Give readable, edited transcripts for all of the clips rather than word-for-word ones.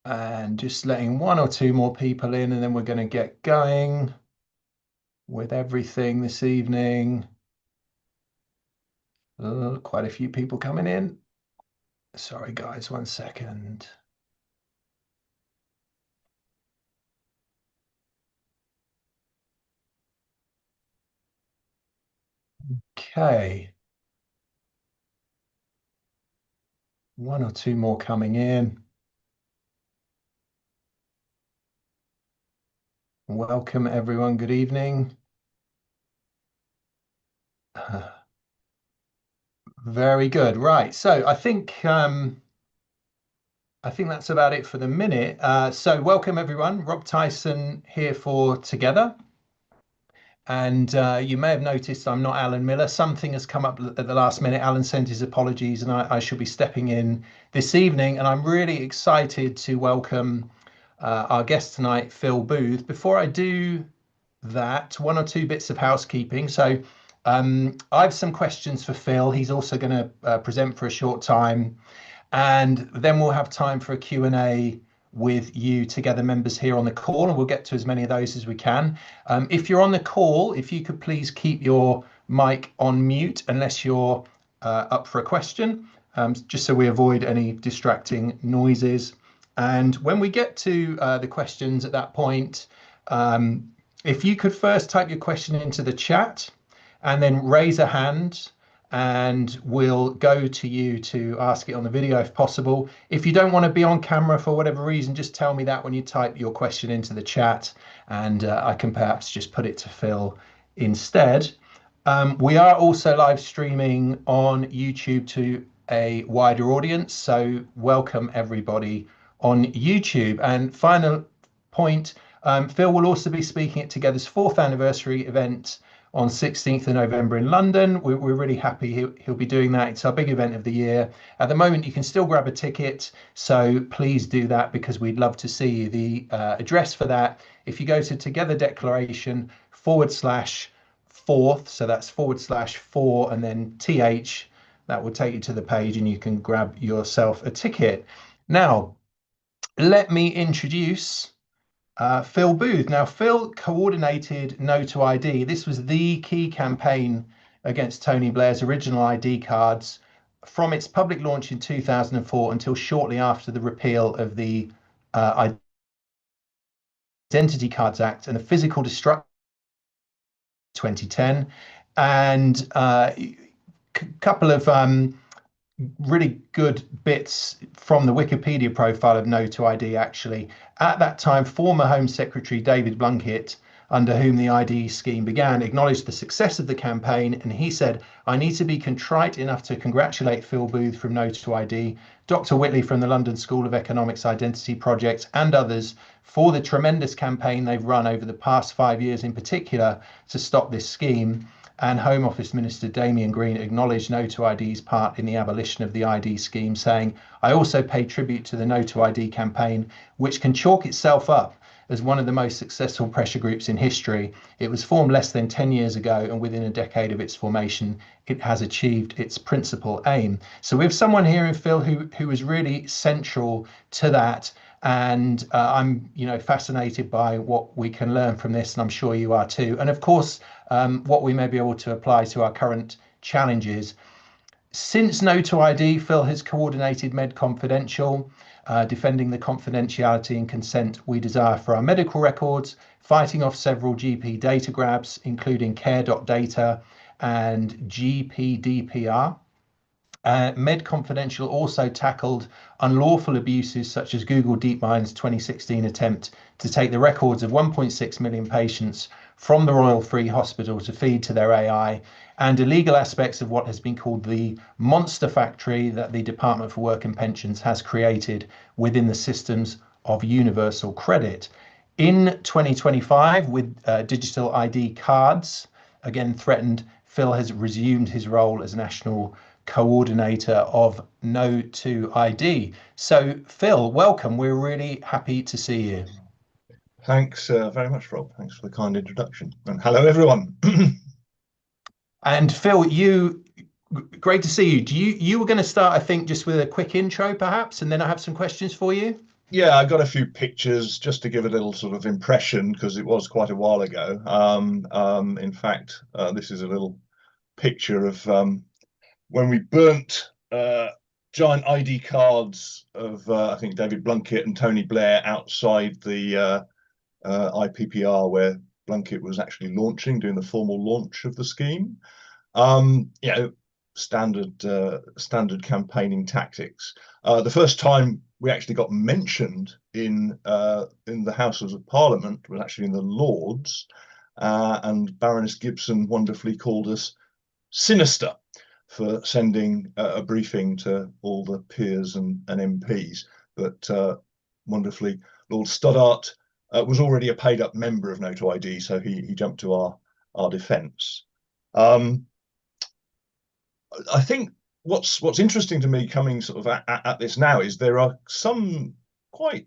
And just letting one or two more people in, and then we're going to get going with everything this evening. Quite a few people coming in. Sorry, guys, 1 second. Okay. One or two more coming in. Welcome, everyone. Good evening. Very good. Right. So I think that's about it for the minute. So welcome, everyone. Rob Tyson here for Together. And you may have noticed I'm not Alan Miller. Something has come up at the last minute. Alan sent his apologies, and I shall be stepping in this evening. And I'm really excited to welcome our guest tonight, Phil Booth. Before I do that, one or two bits of housekeeping. So I have some questions for Phil. He's also going to present for a short time. And then we'll have time for a Q&A with you Together members here on the call, and we'll get to as many of those as we can. If you're on the call, if you could please keep your mic on mute unless you're up for a question, just so we avoid any distracting noises. And when we get to the questions at that point, if you could first type your question into the chat and then raise a hand, and we'll go to you to ask it on the video if possible. If you don't want to be on camera for whatever reason, just tell me that when you type your question into the chat, and I can perhaps just put it to Phil instead. We are also live streaming on YouTube to a wider audience, so welcome everybody on YouTube. And final point, Phil will also be speaking at Together's 4th anniversary event on 16th of November in London. We're really happy he'll be doing that. It's our big event of the year. At the moment, you can still grab a ticket, so please do that because we'd love to see you. The address for that, if you go to Together Declaration /4th, so that's /4 and then TH, that will take you to the page and you can grab yourself a ticket. Now, let me introduce Phil Booth. Now, Phil coordinated No2ID. This was the key campaign against Tony Blair's original ID cards from its public launch in 2004 until shortly after the repeal of the Identity Cards Act and the physical destruction 2010. And a couple of really good bits from the Wikipedia profile of No2ID, actually. At that time, former Home Secretary David Blunkett, under whom the ID scheme began, acknowledged the success of the campaign, and he said, "I need to be contrite enough to congratulate Phil Booth from No2ID, Dr. Whitley from the London School of Economics Identity Project, and others for the tremendous campaign they've run over the past 5 years in particular to stop this scheme." And Home Office Minister Damian Green acknowledged No2ID's part in the abolition of the ID scheme, saying, "I also pay tribute to the No2ID campaign, which can chalk itself up as one of the most successful pressure groups in history. It was formed less than 10 years ago, and within a decade of its formation, it has achieved its principal aim." So we have someone here in Phil who was really central to that. And I'm, fascinated by what we can learn from this, and I'm sure you are too. And of course, what we may be able to apply to our current challenges. Since No2ID, Phil has coordinated medConfidential, defending the confidentiality and consent we desire for our medical records, fighting off several GP data grabs, including care.data and GPDPR. medConfidential also tackled unlawful abuses such as Google DeepMind's 2016 attempt to take the records of 1.6 million patients from the Royal Free Hospital to feed to their AI, and illegal aspects of what has been called the monster factory that the Department for Work and Pensions has created within the systems of universal credit. In 2025, with digital ID cards again threatened, Phil has resumed his role as national coordinator of No2ID. So Phil, welcome. We're really happy to see you. Thanks very much, Rob. Thanks for the kind introduction. And hello, everyone. And Phil, great to see you. You were going to start, I think, just with a quick intro, perhaps, and then I have some questions for you. Yeah, I got a few pictures just to give a little sort of impression because it was quite a while ago. In fact, this is a little picture of when we burnt giant ID cards of I think David Blunkett and Tony Blair outside the IPPR where Blunkett was actually doing the formal launch of the scheme. You know, standard campaigning tactics. The first time we actually got mentioned in the Houses of Parliament was actually in the Lords, and Baroness Gibson wonderfully called us sinister for sending a briefing to all the peers and MPs. But wonderfully, Lord Stoddart was already a paid-up member of NO2ID, so he jumped to our defence. I think what's interesting to me coming sort of at this now is there are some quite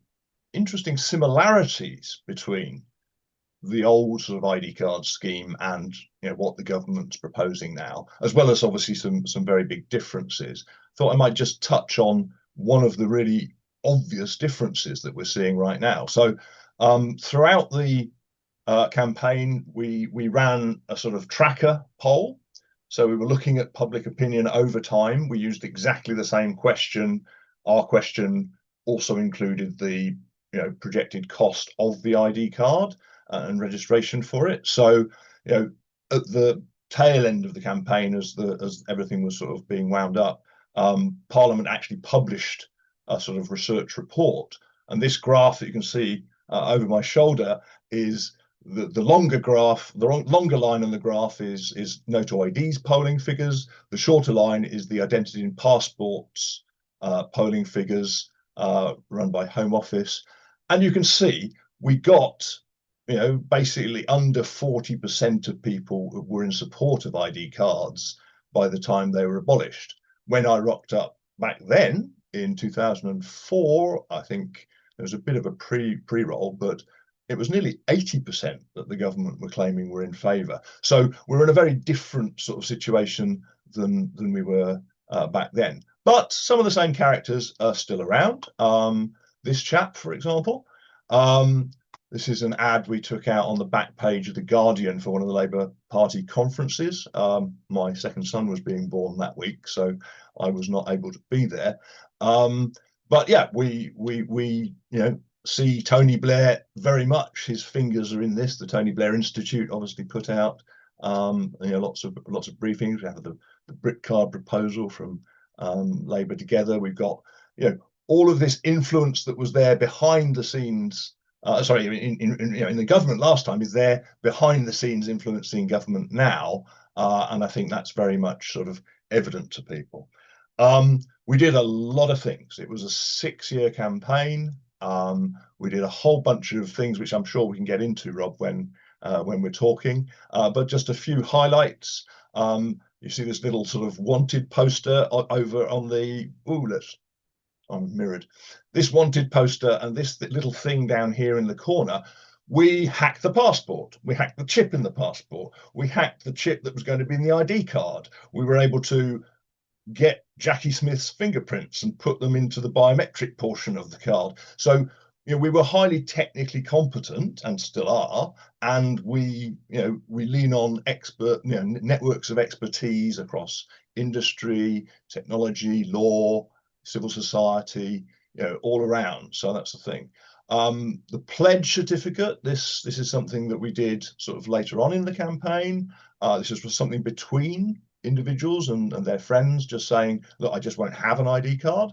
interesting similarities between the old sort of ID card scheme and what the government's proposing now, as well as obviously some very big differences. Thought I might just touch on one of the really obvious differences that we're seeing right now. So throughout the campaign, we ran a sort of tracker poll. So we were looking at public opinion over time. We used exactly the same question. Our question also included the projected cost of the ID card and registration for it. So at the tail end of the campaign, as everything was sort of being wound up, Parliament actually published a sort of research report. And this graph that you can see over my shoulder is the longer graph. The longer line on the graph is NO2ID's polling figures. The shorter line is the identity and passports polling figures run by Home Office. And you can see we got basically under 40% of people who were in support of ID cards by the time they were abolished. When I rocked up back then in 2004, I think there was a bit of a pre-roll, but it was nearly 80% that the government were claiming were in favour. So we're in a very different sort of situation than we were back then. But some of the same characters are still around. This chap, for example, this is an ad we took out on the back page of The Guardian for one of the Labour Party conferences. My second son was being born that week, so I was not able to be there. But yeah, we see Tony Blair very much. His fingers are in this. The Tony Blair Institute obviously put out lots of briefings. We have the brick card proposal from Labour Together. We've got all of this influence that was there behind the scenes. In the government last time is there behind the scenes influencing government now, and I think that's very much sort of evident to people. We did a lot of things. It was a 6-year campaign. We did a whole bunch of things which I'm sure we can get into, Rob, when we're talking. But just a few highlights. You see this little sort of wanted poster over on the I'm mirrored. This wanted poster and this little thing down here in the corner. We hacked the passport. We hacked the chip in the passport. We hacked the chip that was going to be in the ID card. We were able to get Jackie Smith's fingerprints and put them into the biometric portion of the card. So we were highly technically competent and still are, and we lean on expert networks of expertise across industry, technology, law, civil society, all around. So that's the thing. The pledge certificate, this is something that we did sort of later on in the campaign. This was something between individuals and their friends, just saying, look, I just won't have an ID card.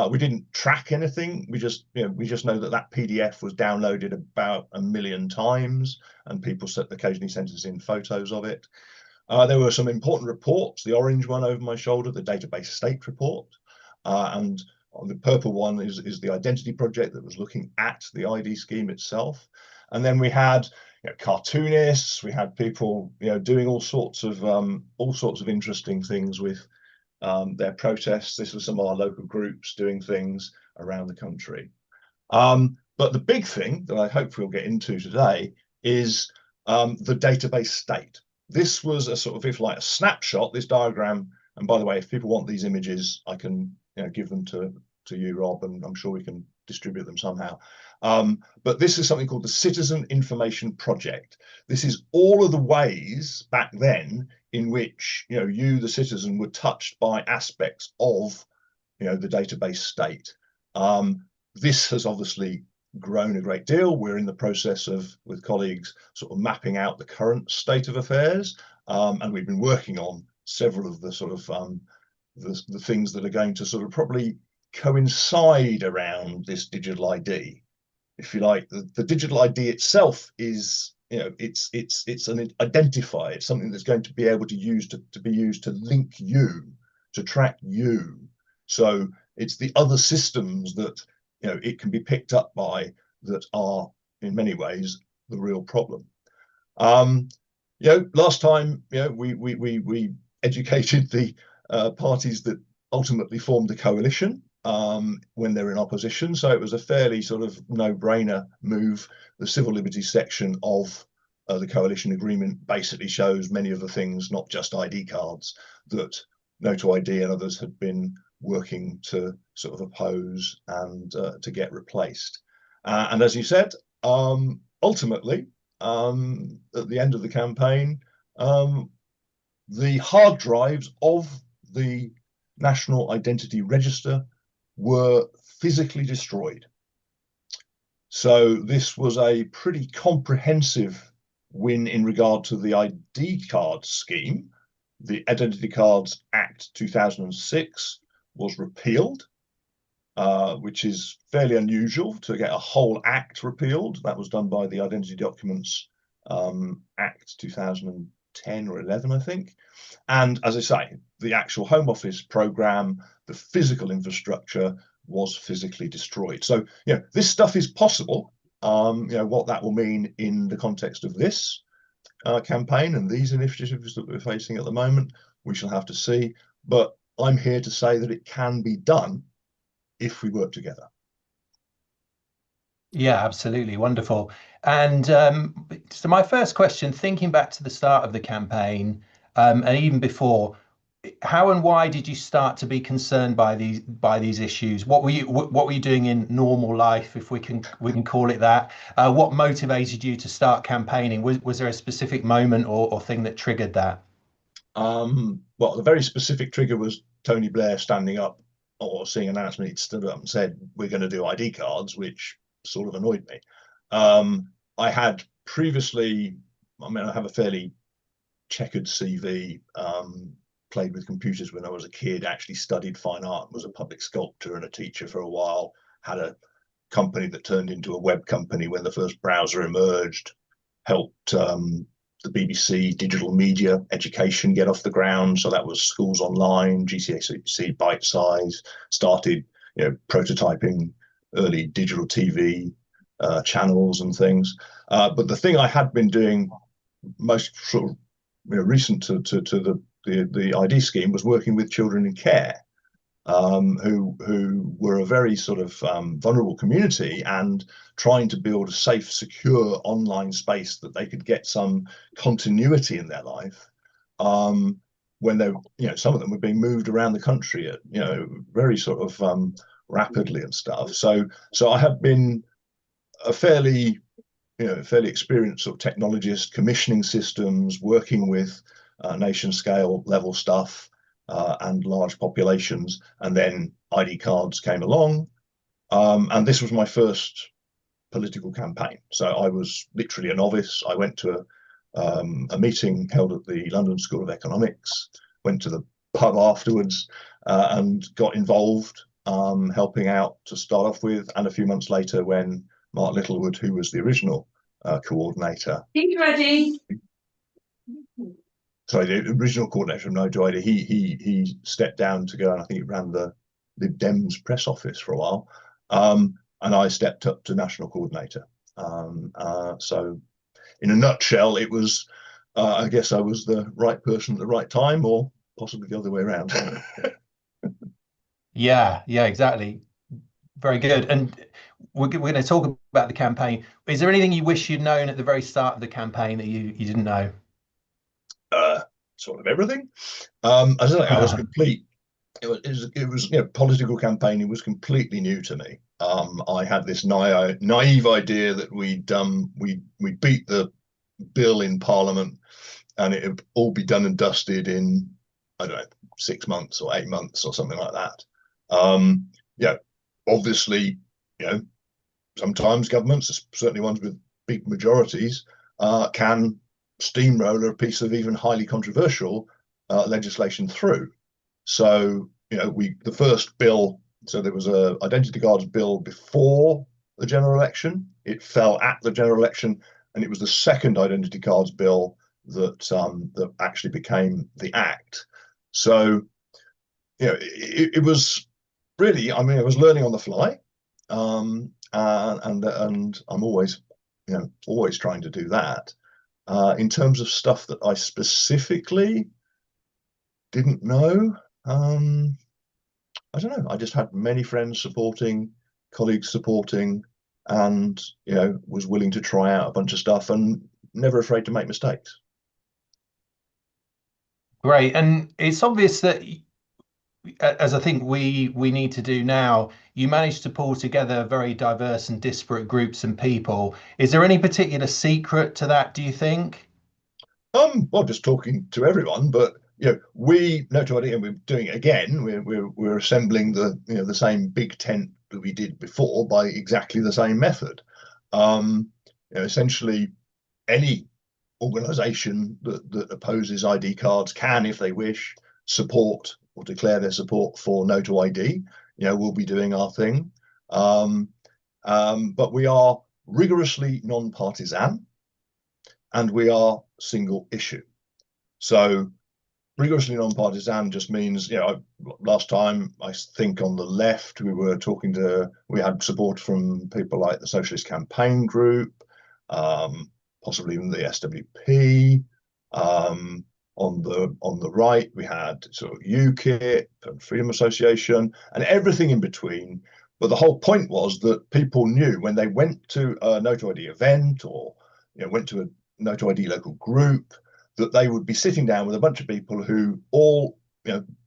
We didn't track anything. We just know that PDF was downloaded about 1 million times, and people occasionally sent us in photos of it. There were some important reports. The orange one over my shoulder, the database state report, and the purple one is the identity project that was looking at the ID scheme itself. And then we had cartoonists, we had people doing all sorts of interesting things with their protests. This was some of our local groups doing things around the country. But the big thing that I hope we'll get into today is the database state. This was a sort of, if like a snapshot, this diagram. And by the way, if people want these images, I can give them to you, Rob, and I'm sure we can distribute them somehow. But this is something called the Citizen Information Project. This is all of the ways back then in which, you know, you, the citizen, were touched by aspects of, you know, the database state. This has obviously grown a great deal. We're in the process of, with colleagues, sort of mapping out the current state of affairs, and we've been working on several of the sort of the things that are going to sort of probably coincide around this digital ID, if you like. The digital ID itself is, you know, it's an identifier. It's something that's going to be able to be used to link you, to track you. So it's the other systems that, you know, it can be picked up by that are in many ways the real problem. You know, last time, you know, we educated the parties that ultimately formed the coalition when they're in opposition. So it was a fairly sort of no-brainer move. The civil liberties section of the coalition agreement basically shows many of the things, not just ID cards, that No2ID and others had been working to sort of oppose and to get replaced. And as you said, ultimately, at the end of the campaign, the hard drives of the National Identity Register were physically destroyed. So this was a pretty comprehensive win in regard to the ID card scheme. The Identity Cards Act 2006 was repealed, which is fairly unusual to get a whole act repealed. That was done by the Identity Documents Act 2010 or 11, I think. And as I say, the actual Home Office program, the physical infrastructure was physically destroyed. So, you know, this stuff is possible. You know, what that will mean in the context of this campaign and these initiatives that we're facing at the moment, we shall have to see. But I'm here to say that it can be done if we work together. Yeah, absolutely. Wonderful. And so my first question, thinking back to the start of the campaign, and even before, how and why did you start to be concerned by these issues? What were you doing in normal life, if we can call it that? What motivated you to start campaigning? Was there a specific moment or thing that triggered that? Well, the very specific trigger was Tony Blair standing up, or seeing an announcement, he'd stood up and said, we're going to do ID cards, which sort of annoyed me. I had previously, I mean, I have a fairly checkered CV, played with computers when I was a kid, actually studied fine art, was a public sculptor and a teacher for a while, had a company that turned into a web company when the first browser emerged, helped the BBC digital media education get off the ground. So that was schools online, GCSE bite size, started, you know, prototyping early digital TV channels and things. But the thing I had been doing most sort of, you know, recent to the ID scheme was working with children in care, who were a very sort of vulnerable community, and trying to build a safe, secure online space that they could get some continuity in their life when they, you know, some of them were being moved around the country at, you know, very sort of rapidly and stuff. So I have been a fairly experienced sort of technologist, commissioning systems, working with nation scale level stuff and large populations, and then ID cards came along, and this was my first political campaign. So I was literally a novice. I went to a meeting held at the London School of Economics, went to the pub afterwards and got involved, helping out to start off with. And a few months later, when Mark Littlewood, who was the original coordinator, ready. Sorry, the original coordinator from No2ID, he stepped down to go, and I think he ran the Lib Dems press office for a while, and I stepped up to national coordinator. So in a nutshell, it was, I guess I was the right person at the right time, or possibly the other way around. Yeah, exactly. Very good. And we're going to talk about the campaign. Is there anything you wish you'd known at the very start of the campaign that you didn't know? Sort of everything. As I say, I was complete. It was, you know, political campaigning was completely new to me. I had this naive idea that we'd beat the bill in Parliament and it would all be done and dusted in, I don't know, 6 months or 8 months or something like that. Yeah, obviously, sometimes governments, certainly ones with big majorities, can steamroller a piece of even highly controversial legislation through. So, the first bill, so there was a identity cards bill before the general election. It fell at the general election, and it was the second identity cards bill that actually became the act. So, it was really, I was learning on the fly, and I'm always, always trying to do that. In terms of stuff that I specifically didn't know, I don't know. I just had many friends supporting, colleagues supporting, and was willing to try out a bunch of stuff and never afraid to make mistakes. Great. And it's obvious that, as I think we need to do now, you managed to pull together very diverse and disparate groups and people. Is there any particular secret to that, do you think? Well, just talking to everyone, but we No2ID, and we're doing it again. We're assembling the same big tent that we did before by exactly the same method. Essentially, any organisation that opposes ID cards can, if they wish, support or declare their support for No2ID. We'll be doing our thing, but we are rigorously non-partisan, and we are single issue. So rigorously non-partisan just means, last time I think on the left we had support from people like the Socialist Campaign Group, possibly even the SWP. On the right we had sort of UKIP and Freedom Association and everything in between. But the whole point was that people knew when they went to a No2ID event or went to a No2ID local group, that they would be sitting down with a bunch of people who all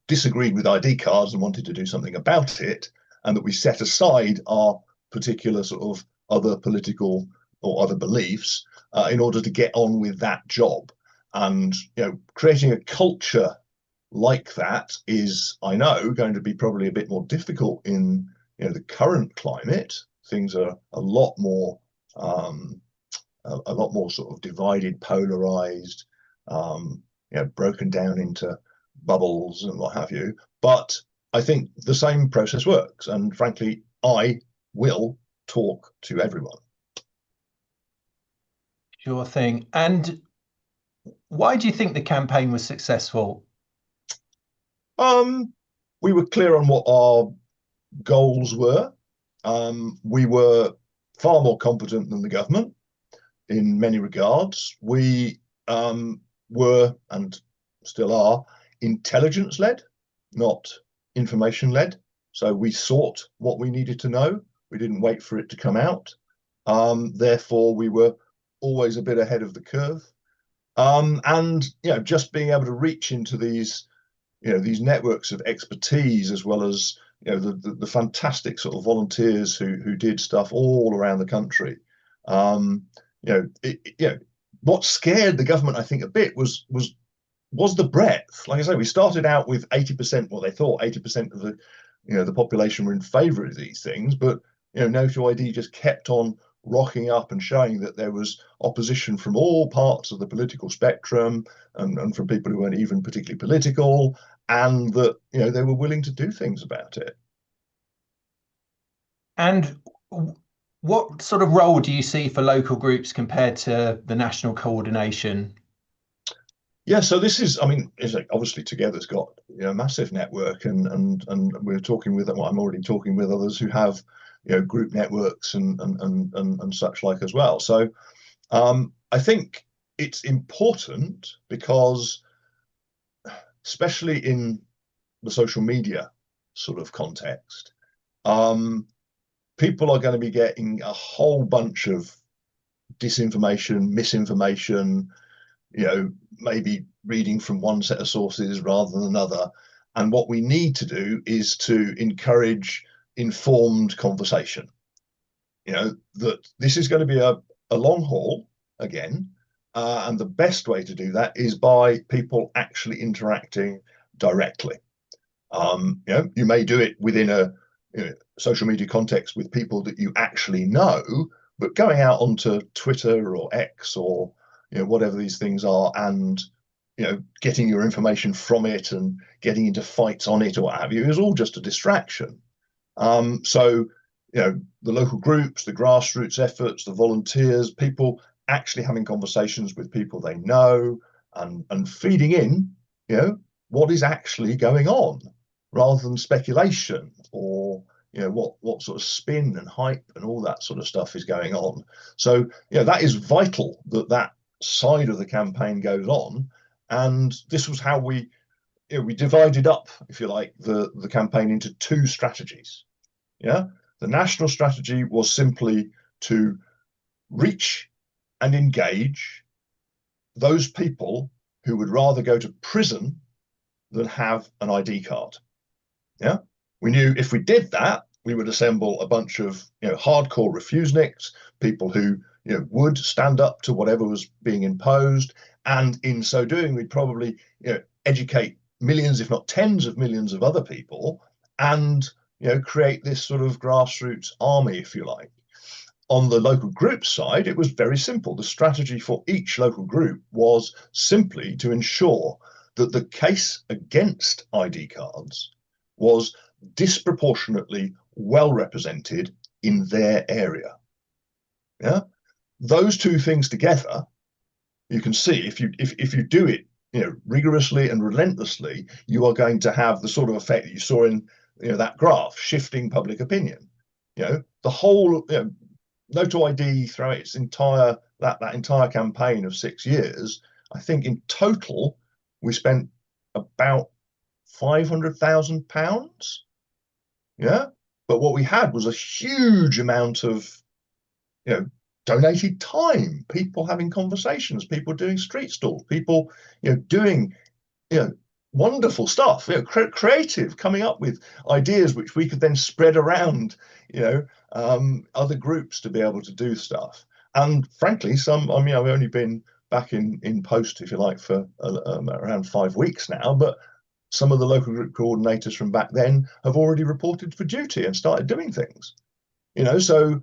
disagreed with ID cards and wanted to do something about it, and that we set aside our particular sort of other political or other beliefs in order to get on with that job. And creating a culture like that is, I know, going to be probably a bit more difficult in the current climate. Things are a lot more sort of divided, polarized, broken down into bubbles and what have you. But I think the same process works, and frankly, I will talk to everyone. Sure thing. And why do you think the campaign was successful? We were clear on what our goals were. We were far more competent than the government in many regards. We were, and still are, intelligence-led, not information-led. So we sought what we needed to know. We didn't wait for it to come out. Therefore, we were always a bit ahead of the curve. And just being able to reach into these networks of expertise, as well as the fantastic sort of volunteers who did stuff all around the country. What scared the government, I think, a bit was the breadth. Like I say, we started out with 80%. Well, they thought 80% of the population were in favour of these things, but No2ID just kept on rocking up and showing that there was opposition from all parts of the political spectrum, and from people who weren't even particularly political, and that they were willing to do things about it. And what sort of role do you see for local groups compared to the national coordination? Yeah, so this is, it's like obviously Together's got a massive network, and we're talking with, well, I'm already talking with others who have group networks and such like as well. So I think it's important because, especially in the social media sort of context, people are going to be getting a whole bunch of disinformation, misinformation, maybe reading from one set of sources rather than another. And what we need to do is to encourage informed conversation. You know, that this is going to be a long haul again, and the best way to do that is by people actually interacting directly. You know, you may do it within a social media context with people that you actually know, but going out onto Twitter or X or whatever these things are, and getting your information from it and getting into fights on it or what have you is all just a distraction. So the local groups, the grassroots efforts, the volunteers, people actually having conversations with people they know and feeding in, what is actually going on, rather than speculation or what sort of spin and hype and all that sort of stuff is going on. So that is vital that side of the campaign goes on. And this was how we divided up, if you like, the campaign into two strategies. The national strategy was simply to reach and engage those people who would rather go to prison than have an ID card. We knew if we did that, we would assemble a bunch of hardcore refuseniks, people who would stand up to whatever was being imposed, and in so doing, we'd probably educate millions, if not tens of millions of other people, and create this sort of grassroots army, if you like. On the local group side, it was very simple. The strategy for each local group was simply to ensure that the case against ID cards was disproportionately well represented in their area. Those two things together, you can see if you do it rigorously and relentlessly, you are going to have the sort of effect that you saw in that graph, shifting public opinion. The whole No2ID throughout its entire that entire campaign of 6 years, I think in total we spent about £500,000. But what we had was a huge amount of donated time, people having conversations, people doing street stalls, people doing wonderful stuff, creative, coming up with ideas which we could then spread around other groups to be able to do stuff. And frankly, some, I've only been back in post, if you like, for around 5 weeks now, but some of the local group coordinators from back then have already reported for duty and started doing things. So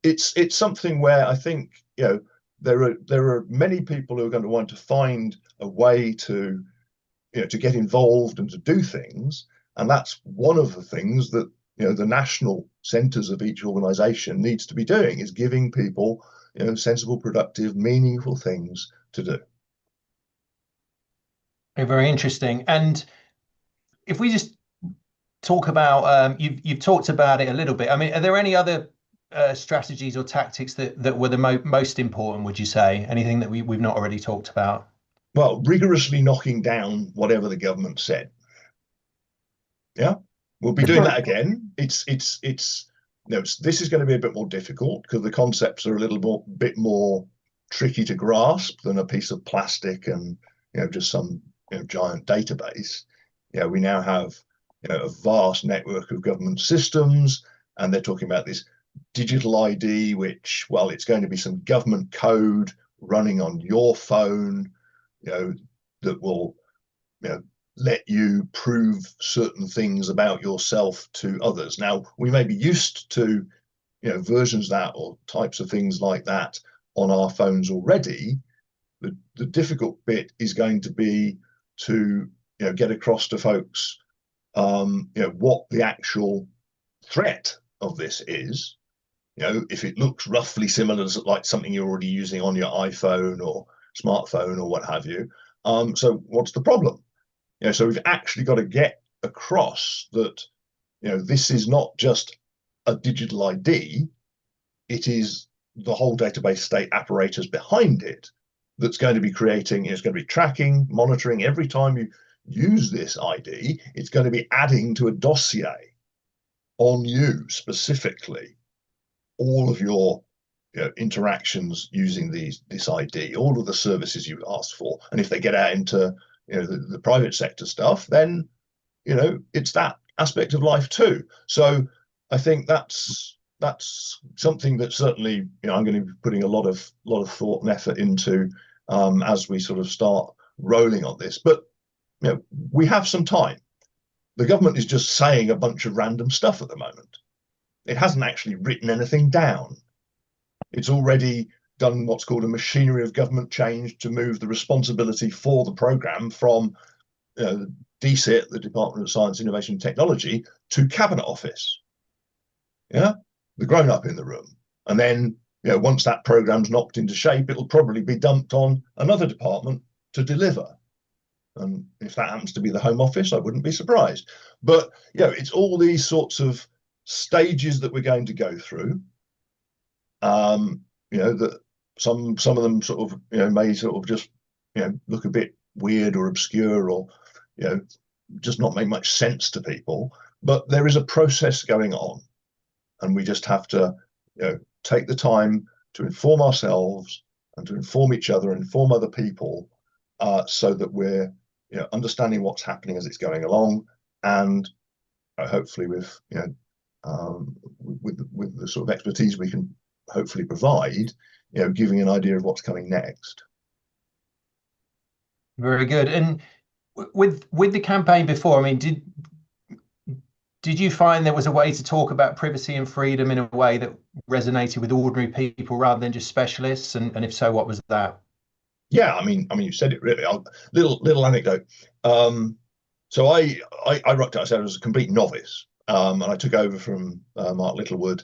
it's something where I think there are many people who are going to want to find a way to to get involved and to do things, and that's one of the things that the national centres of each organisation needs to be doing, is giving people sensible, productive, meaningful things to do. Very interesting. And if we just talk about you've talked about it a little bit. I mean, are there any other strategies or tactics that were the most important, would you say? Anything that we've not already talked about? Well, rigorously knocking down whatever the government said. We'll be doing that again. It's this is going to be a bit more difficult because the concepts are a little bit more tricky to grasp than a piece of plastic and just some giant database. We now have a vast network of government systems, and they're talking about this digital ID, which, well, it's going to be some government code running on your phone, that will let you prove certain things about yourself to others. Now, we may be used to versions of that or types of things like that on our phones already. The difficult bit is going to be to get across to folks what the actual threat of this is. If it looks roughly similar to like something you're already using on your iPhone or smartphone or what have you. So what's the problem? So we've actually got to get across that this is not just a digital ID, it is the whole database state apparatus behind it that's going to be creating, it's going to be tracking, monitoring. Every time you use this ID, it's going to be adding to a dossier on you specifically, all of your interactions using this ID, all of the services you asked for. And if they get out into the private sector stuff, then it's that aspect of life too. So I think that's something that certainly, I'm going to be putting a lot of thought and effort into as we sort of start rolling on this. But we have some time. The government is just saying a bunch of random stuff at the moment. It hasn't actually written anything down. It's already done what's called a machinery of government change to move the responsibility for the programme from DSIT, the Department of Science, Innovation and Technology, to Cabinet Office. Yeah, the grown-up in the room. And then, once that programme's knocked into shape, it'll probably be dumped on another department to deliver. And if that happens to be the Home Office, I wouldn't be surprised. But, it's all these sorts of stages that we're going to go through. That some of them sort of, may sort of just, look a bit weird or obscure or, just not make much sense to people. But there is a process going on. And we just have to, take the time to inform ourselves and to inform each other and inform other people, so that we're, understanding what's happening as it's going along, and hopefully with, with the sort of expertise we can hopefully provide, giving an idea of what's coming next. Very good. And with the campaign before, I mean, did you find there was a way to talk about privacy and freedom in a way that resonated with ordinary people rather than just specialists? And if so, what was that? Yeah, I mean, you said it really. Little anecdote. So I rocked out. I said I was a complete novice, and I took over from Mark Littlewood,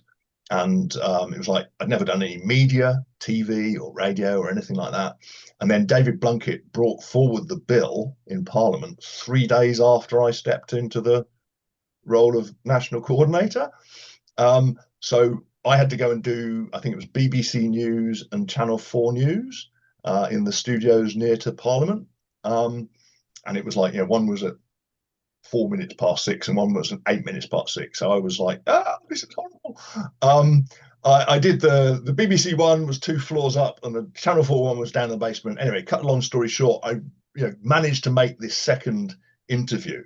and it was like I'd never done any media, TV or radio or anything like that. And then David Blunkett brought forward the bill in Parliament 3 days after I stepped into the role of national coordinator. So I had to go and do, I think it was BBC News and Channel 4 News in the studios near to Parliament. And it was like, one was at 4 minutes past 6 and one was at 8 minutes past 6. So I was like, this is horrible. I did the BBC one was 2 floors up and the Channel 4 one was down in the basement. Anyway, cut a long story short, I managed to make this second interview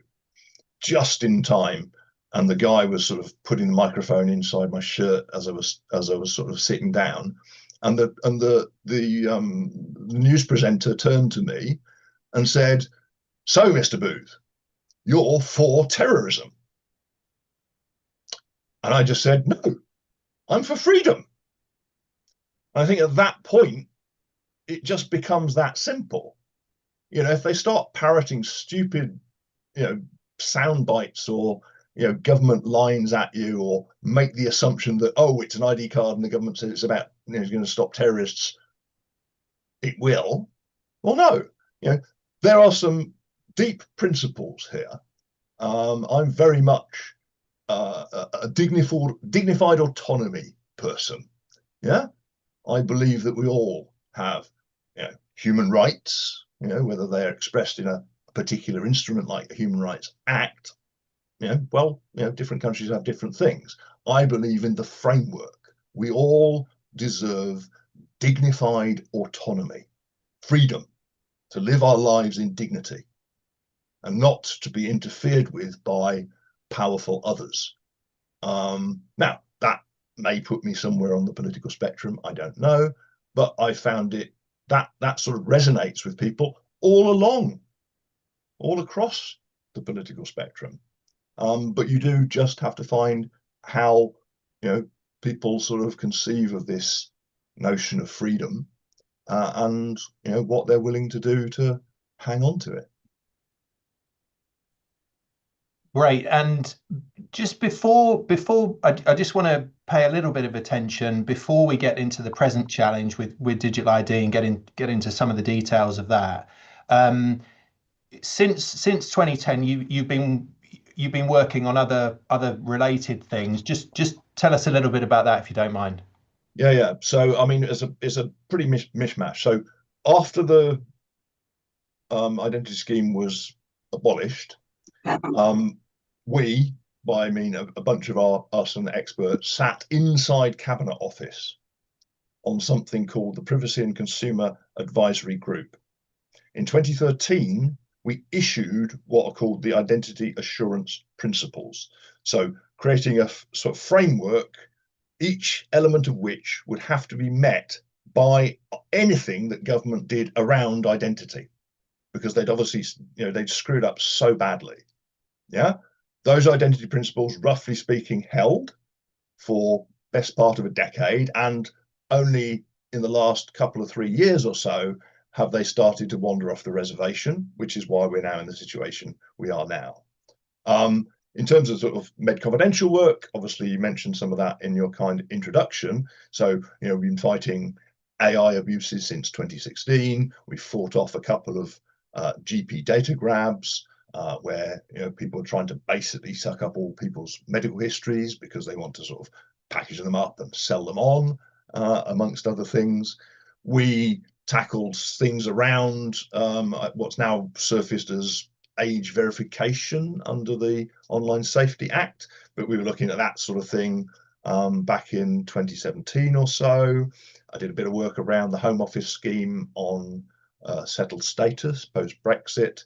just in time, and the guy was sort of putting the microphone inside my shirt as I was sort of sitting down, and the news presenter turned to me and said, "So, Mr. Booth, you're for terrorism?" And I just said, "No, I'm for freedom." And I think at that point, it just becomes that simple. If they start parroting stupid, sound bites or government lines at you, or make the assumption that, oh, it's an ID card and the government says it's about it's going to stop terrorists, it will. Well, no, there are some deep principles here. I'm very much a dignified autonomy person. Yeah, I believe that we all have human rights, whether they're expressed in a particular instrument like the Human Rights Act. Different countries have different things. I believe in the framework. We all deserve dignified autonomy, freedom to live our lives in dignity and not to be interfered with by powerful others. Now, that may put me somewhere on the political spectrum, I don't know, but I found it that sort of resonates with people all along, all across the political spectrum. But you do just have to find how people sort of conceive of this notion of freedom, and what they're willing to do to hang on to it. Great. And just before I just want to pay a little bit of attention before we get into the present challenge with digital ID and get into some of the details of that. Since 2010, you've been working on other related things. Just tell us a little bit about that, if you don't mind. Yeah. So I mean, it's a pretty mishmash. So after the identity scheme was abolished, we, by I mean a bunch of us and the experts, sat inside Cabinet Office on something called the Privacy and Consumer Advisory Group. In 2013, we issued what are called the Identity Assurance Principles. So creating a sort of framework, each element of which would have to be met by anything that government did around identity, because they'd obviously, they'd screwed up so badly. Yeah, those identity principles, roughly speaking, held for best part of a decade, and only in the last couple of 3 years or so have they started to wander off the reservation, which is why we're now in the situation we are now. In terms of sort of medConfidential work, obviously you mentioned some of that in your kind of introduction. So, we've been fighting AI abuses since 2016. We fought off a couple of GP data grabs, where people are trying to basically suck up all people's medical histories because they want to sort of package them up and sell them on, amongst other things. We tackled things around what's now surfaced as age verification under the Online Safety Act, but we were looking at that sort of thing back in 2017 or so. I did a bit of work around the Home Office scheme on settled status post-Brexit,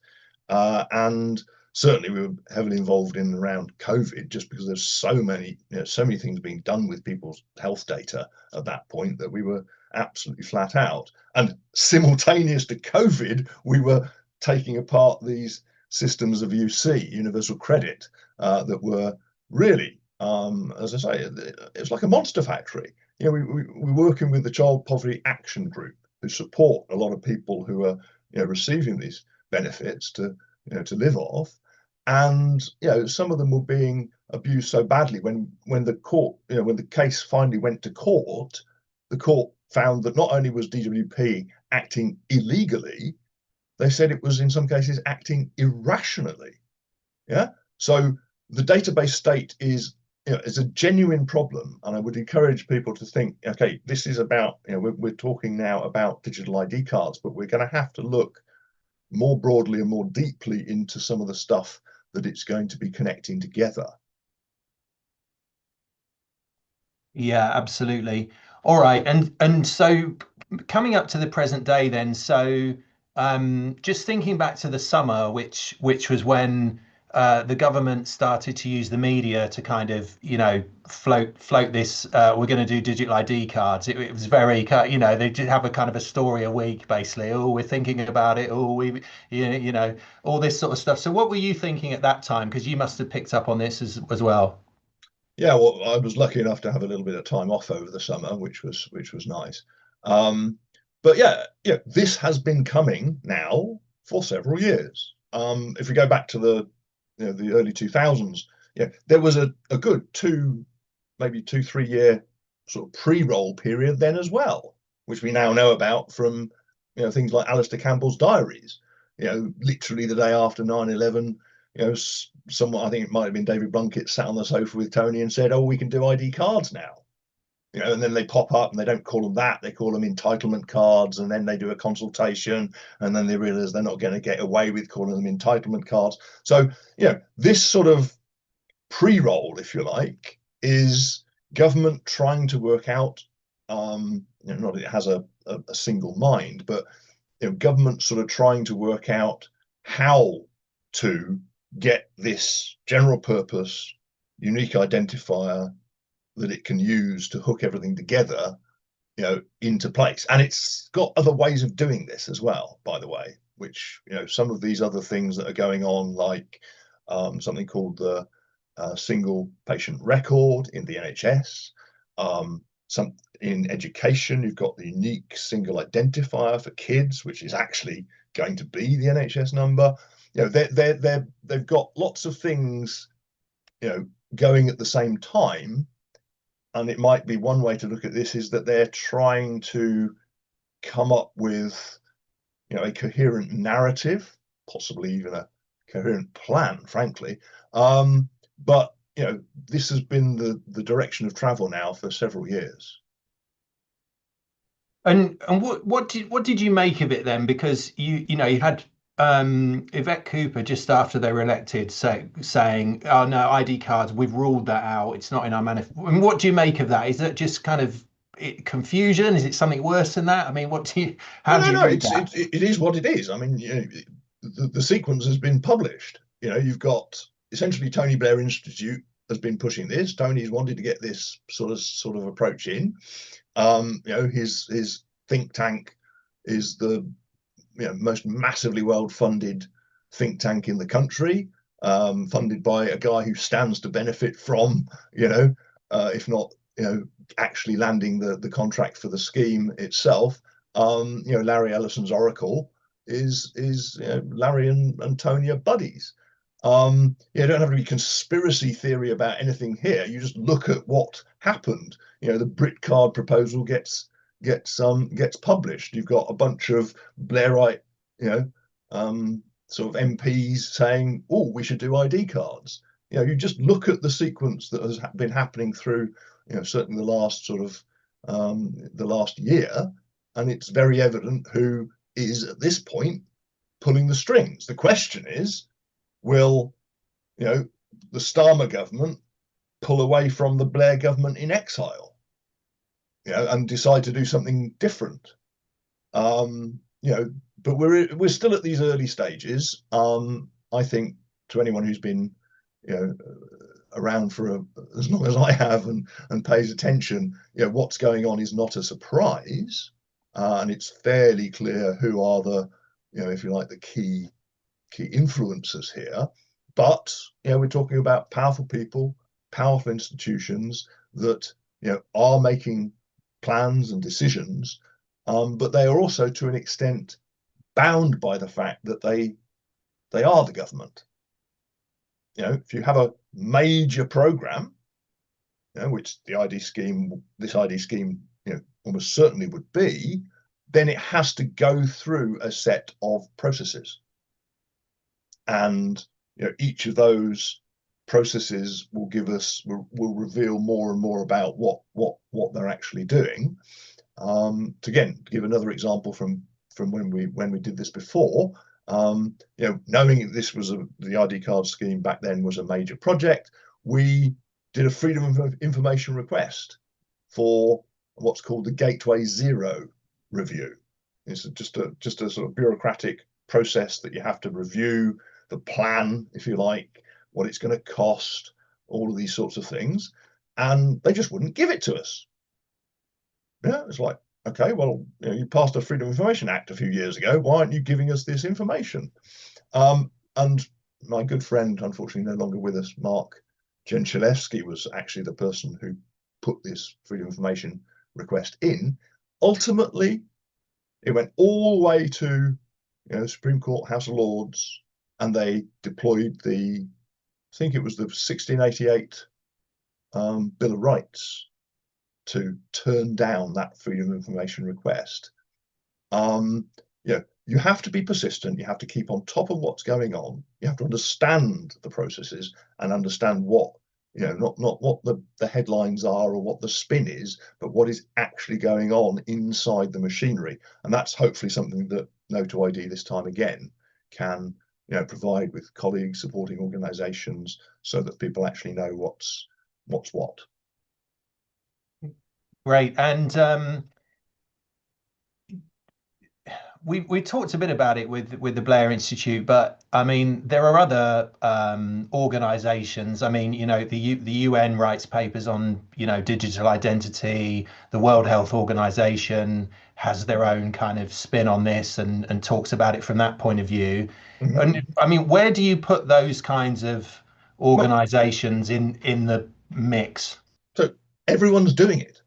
and certainly we were heavily involved in around COVID, just because there's so many things being done with people's health data at that point that we were absolutely flat out. And simultaneous to COVID, we were taking apart these systems of UC, universal credit, that were really, as I say, it was like a monster factory. We're working with the Child Poverty Action Group, who support a lot of people who are receiving these benefits to live off, and some of them were being abused so badly when the court, when the case finally went to court, the court found that not only was DWP acting illegally, they said it was in some cases acting irrationally. Yeah, so the database state is a genuine problem, and I would encourage people to think, okay, this is about, we're talking now about digital ID cards, but we're going to have to look more broadly and more deeply into some of the stuff that it's going to be connecting together. Yeah, absolutely. All right, and so coming up to the present day then, so just thinking back to the summer, which was when the government started to use the media to kind of float this, we're going to do digital ID cards. It was very, they did have a kind of a story a week, basically. Oh, we're thinking about it. Oh, all this sort of stuff. So what were you thinking at that time? Because you must have picked up on this as well. Yeah, well, I was lucky enough to have a little bit of time off over the summer, which was nice. But yeah, this has been coming now for several years. If we go back to the early 2000s, there was a good maybe 2-3 year sort of pre-roll period then as well, which we now know about from things like Alistair Campbell's diaries. Literally the day after 9/11. Someone, I think it might have been David Blunkett, sat on the sofa with Tony and said, "Oh, we can do ID cards now." And then they pop up and they don't call them that, they call them entitlement cards, and then they do a consultation, and then they realize they're not going to get away with calling them entitlement cards. So, this sort of pre-roll, if you like, is government trying to work out, not that it has a single mind, but government sort of trying to work out how to get this general purpose unique identifier that it can use to hook everything together, into place. And it's got other ways of doing this as well, by the way, which, some of these other things that are going on, like something called the single patient record in the NHS. Some in education, you've got the unique single identifier for kids, which is actually going to be the NHS number. They've got lots of things, going at the same time. And it might be one way to look at this is that they're trying to come up with, a coherent narrative, possibly even a coherent plan, frankly. But this has been the direction of travel now for several years. And what did you make of it then? Because you had Yvette Cooper just after they were elected saying, "Oh no, ID cards, we've ruled that out. It's not in our manifesto." And what do you make of that? Is that just kind of confusion? Is it something worse than that? I mean, how do you read that? It is what it is. I mean, the sequence has been published. You've got essentially Tony Blair Institute has been pushing this. Tony's wanted to get this sort of approach in. You know, his think tank is the most massively well-funded think tank in the country, funded by a guy who stands to benefit from, if not, actually landing the contract for the scheme itself. Larry Ellison's Oracle is Larry and Tony are buddies. You don't have to be conspiracy theory about anything here. You just look at what happened. The Brit card proposal gets published. You've got a bunch of Blairite, sort of MPs saying, "Oh, we should do ID cards." You just look at the sequence that has been happening through, certainly the last the last year, and it's very evident who is at this point pulling the strings. The question is, will the Starmer government pull away from the Blair government in exile, and decide to do something different? But we're still at these early stages. I think to anyone who's been around for as long as I have and pays attention, what's going on is not a surprise, and it's fairly clear who are the if you like the key influencers here. But we're talking about powerful people, powerful institutions that are making plans and decisions, but they are also to an extent bound by the fact that they are the government. If you have a major program, which this ID scheme almost certainly would be, then it has to go through a set of processes, and each of those processes will reveal more and more about what they're actually doing. To give another example from when we did this before, knowing this was the ID card scheme back then was a major project, we did a freedom of information request for what's called the Gateway 0 review. It's just a sort of bureaucratic process that you have to review the plan, if you like, what it's going to cost, all of these sorts of things, and they just wouldn't give it to us. It's like, okay, well, you passed a Freedom of Information Act a few years ago. Why aren't you giving us this information? And my good friend, unfortunately no longer with us, Mark Genchilewski, was actually the person who put this Freedom of Information request in. Ultimately, it went all the way to Supreme Court, House of Lords, and they deployed I think it was the 1688 Bill of Rights to turn down that Freedom of Information request. You have to be persistent. You have to keep on top of what's going on. You have to understand the processes and understand what, not what the headlines are or what the spin is, but what is actually going on inside the machinery. And that's hopefully something that No2ID this time again can provide with colleagues, supporting organizations, so that people actually know what's what. Great. And we talked a bit about it with the Blair Institute, but I mean there are other organizations. I mean, the UN writes papers on digital identity. The World Health Organization has their own kind of spin on this and talks about it from that point of view. Mm-hmm. And I mean, where do you put those kinds of organizations in the mix? So everyone's doing it.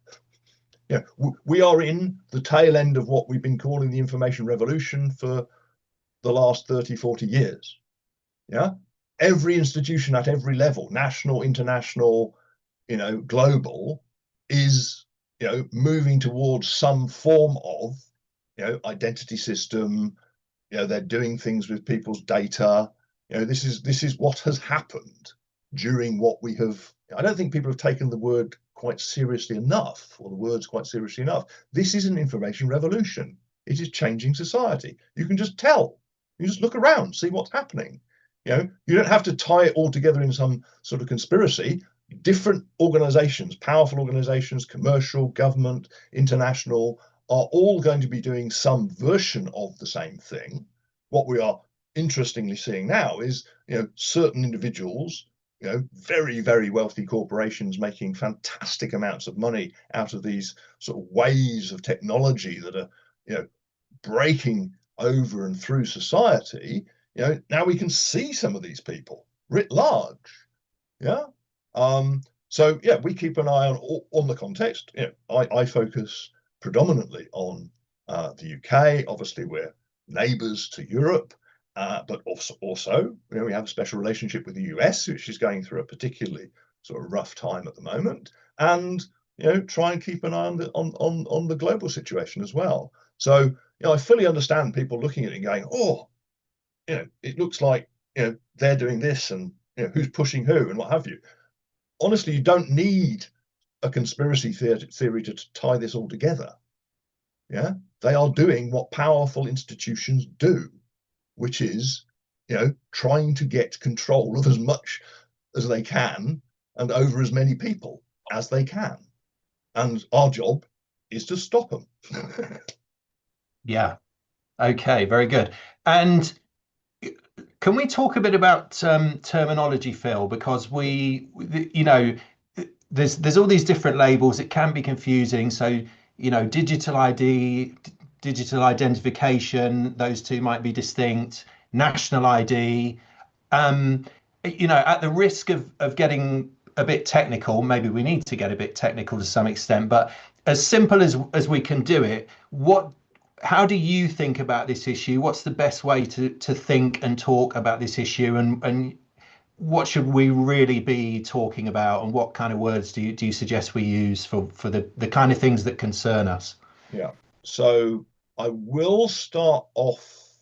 We are in the tail end of what we've been calling the information revolution for the last 30, 40 years. Every institution at every level, national, international, global, is moving towards some form of identity system. They're doing things with people's data. This is what has happened during what we have. I don't think people have taken the word quite seriously enough, or the words quite seriously enough. This is an information revolution. It is changing society. You can just tell. You just look around, see what's happening. You don't have to tie it all together in some sort of conspiracy. Different organizations, powerful organizations, commercial, government, international, are all going to be doing some version of the same thing. What we are interestingly seeing now is certain individuals very, very wealthy corporations making fantastic amounts of money out of these sort of waves of technology that are, breaking over and through society. Now we can see some of these people writ large. Yeah. So yeah, we keep an eye on the context. I focus predominantly on the UK. Obviously, we're neighbours to Europe, but also we have a special relationship with the US, which is going through a particularly sort of rough time at the moment, and try and keep an eye on the global situation as well. So I fully understand people looking at it and going, oh, it looks like they're doing this, and who's pushing who and what have you. Honestly, you don't need a conspiracy theory to tie this all together. Yeah, they are doing what powerful institutions do, which is, trying to get control of as much as they can and over as many people as they can. And our job is to stop them. Yeah. Okay, very good. And can we talk a bit about terminology, Phil? Because there's all these different labels. It can be confusing. So, digital ID, digital identification, those two might be distinct. National ID. At the risk of getting a bit technical, maybe we need to get a bit technical to some extent, but as simple as we can do it, how do you think about this issue? What's the best way to think and talk about this issue, and what should we really be talking about, and what kind of words do you suggest we use for the kind of things that concern us? Yeah. So I will start off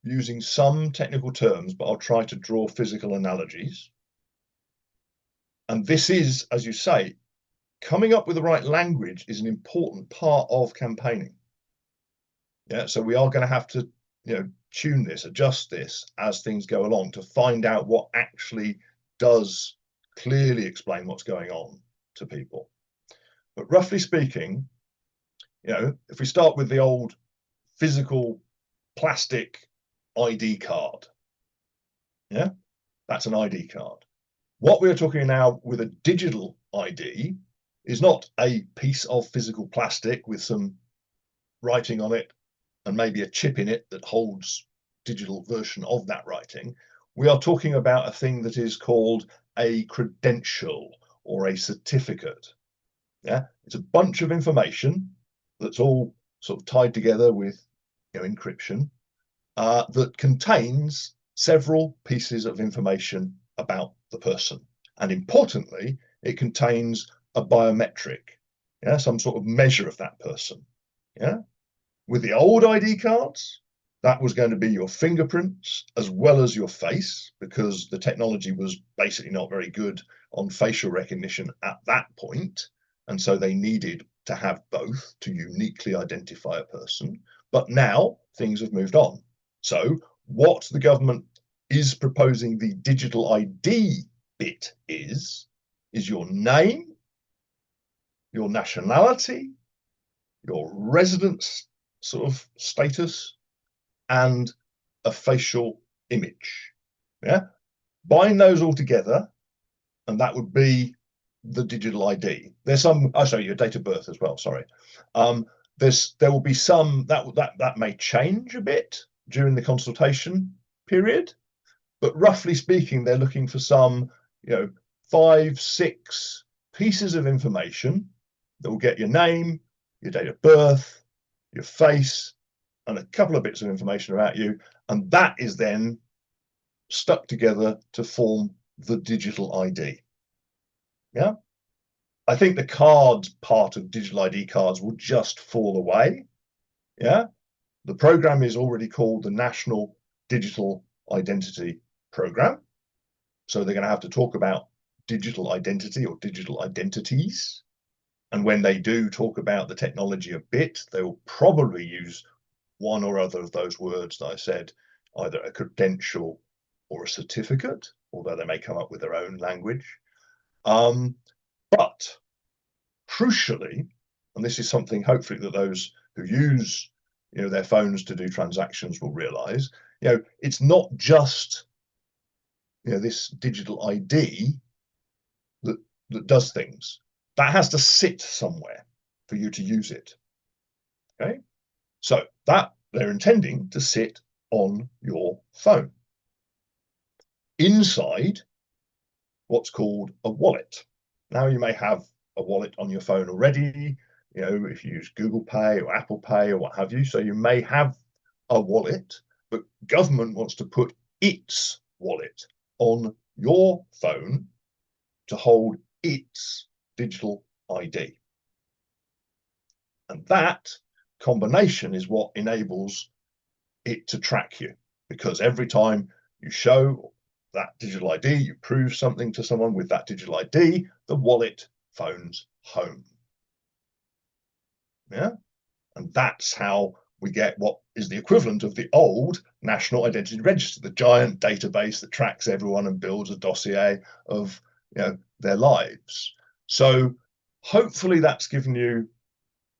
using some technical terms, but I'll try to draw physical analogies. And this is, as you say, coming up with the right language is an important part of campaigning. Yeah, so we are going to have to, tune this, adjust this as things go along to find out what actually does clearly explain what's going on to people. But roughly speaking, if we start with the old physical plastic ID card, yeah, that's an ID card. What we're talking now with a digital ID is not a piece of physical plastic with some writing on it and maybe a chip in it that holds digital version of that writing. We are talking about a thing that is called a credential or a certificate. Yeah, it's a bunch of information that's all sort of tied together with encryption that contains several pieces of information about the person. And importantly, it contains a biometric, some sort of measure of that person. Yeah. With the old ID cards, that was going to be your fingerprints as well as your face, because the technology was basically not very good on facial recognition at that point. And so they needed to have both to uniquely identify a person. But now things have moved on. So what the government is proposing the digital ID bit is your name, your nationality, your residence sort of status, and a facial image. Yeah, bind those all together, and that would be the digital ID. There's some, sorry, your date of birth as well. Sorry, there will be some that may change a bit during the consultation period, but roughly speaking, they're looking for some, 5, 6 pieces of information that will get your name, your date of birth, your face, and a couple of bits of information about you, and that is then stuck together to form the digital ID. Yeah, I think the cards part of digital ID cards will just fall away. Yeah, the program is already called the National Digital Identity Program, so they're going to have to talk about digital identity or digital identities. And when they do talk about the technology a bit, they will probably use one or other of those words that I said, either a credential or a certificate, although they may come up with their own language. But crucially, and this is something hopefully that those who use their phones to do transactions will realize, it's not just this digital ID that does things. That has to sit somewhere for you to use it. Okay, so that they're intending to sit on your phone inside what's called a wallet. Now, you may have a wallet on your phone already, if you use Google Pay or Apple Pay or what have you. So you may have a wallet, but government wants to put its wallet on your phone to hold its digital ID. And that combination is what enables it to track you, because every time you show that digital ID, you prove something to someone with that digital ID, the wallet phones home. Yeah, and that's how we get what is the equivalent of the old National Identity Register, the giant database that tracks everyone and builds a dossier of their lives. So hopefully that's given you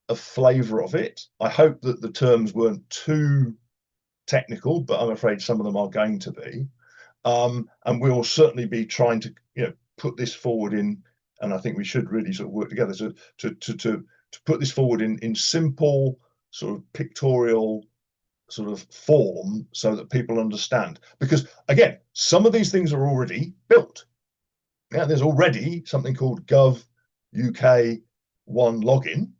a flavor of it. I hope that the terms weren't too technical, but I'm afraid some of them are going to be. And we'll certainly be trying to put this forward in, and I think we should really sort of work together to put this forward in simple sort of pictorial sort of form so that people understand. Because again, some of these things are already built. Yeah, there's already something called Gov UK One Login,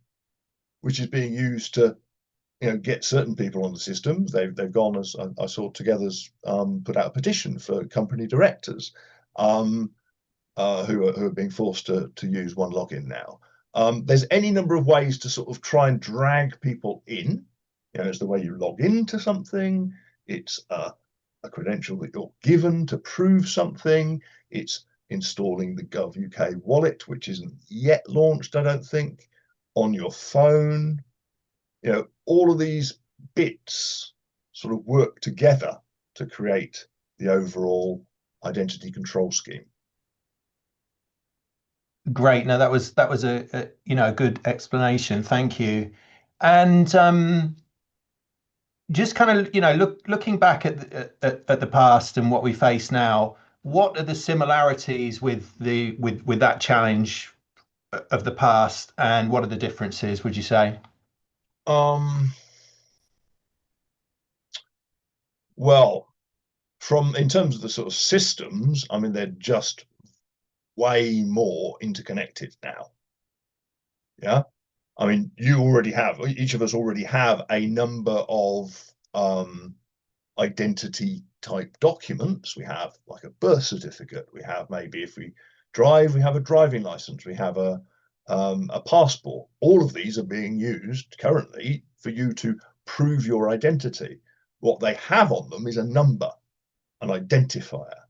which is being used to get certain people on the systems. They've gone, as I saw, Together's put out a petition for company directors who are being forced to use One Login now. There's any number of ways to sort of try and drag people in. It's the way you log into something. It's a credential that you're given to prove something. It's installing the Gov UK wallet, which isn't yet launched, I don't think, on your phone. All of these bits sort of work together to create the overall identity control scheme. Great. No, that was a good explanation. Thank you. And just kind of looking back at the past and what we face now, what are the similarities with that challenge of the past, and what are the differences, would you say? Well, in terms of the sort of systems, I mean, they're just way more interconnected now. Yeah, I mean, each of us already have a number of identity type documents. We have like a birth certificate. We have, maybe if we drive, we have a driving license. We have a passport. All of these are being used currently for you to prove your identity. What they have on them is a number, an identifier.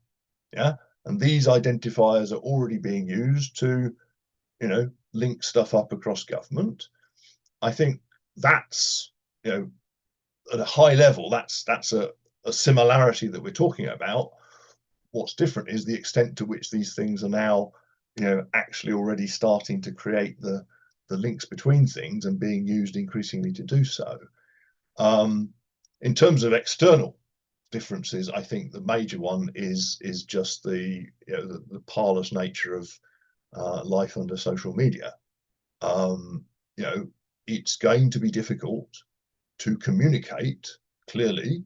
Yeah, and these identifiers are already being used to, link stuff up across government. I think that's, at a high level, that's a similarity that we're talking about. What's different is the extent to which these things are now, actually already starting to create the links between things and being used increasingly to do so. In terms of external differences, I think the major one is just the parlous nature of life under social media. It's going to be difficult to communicate clearly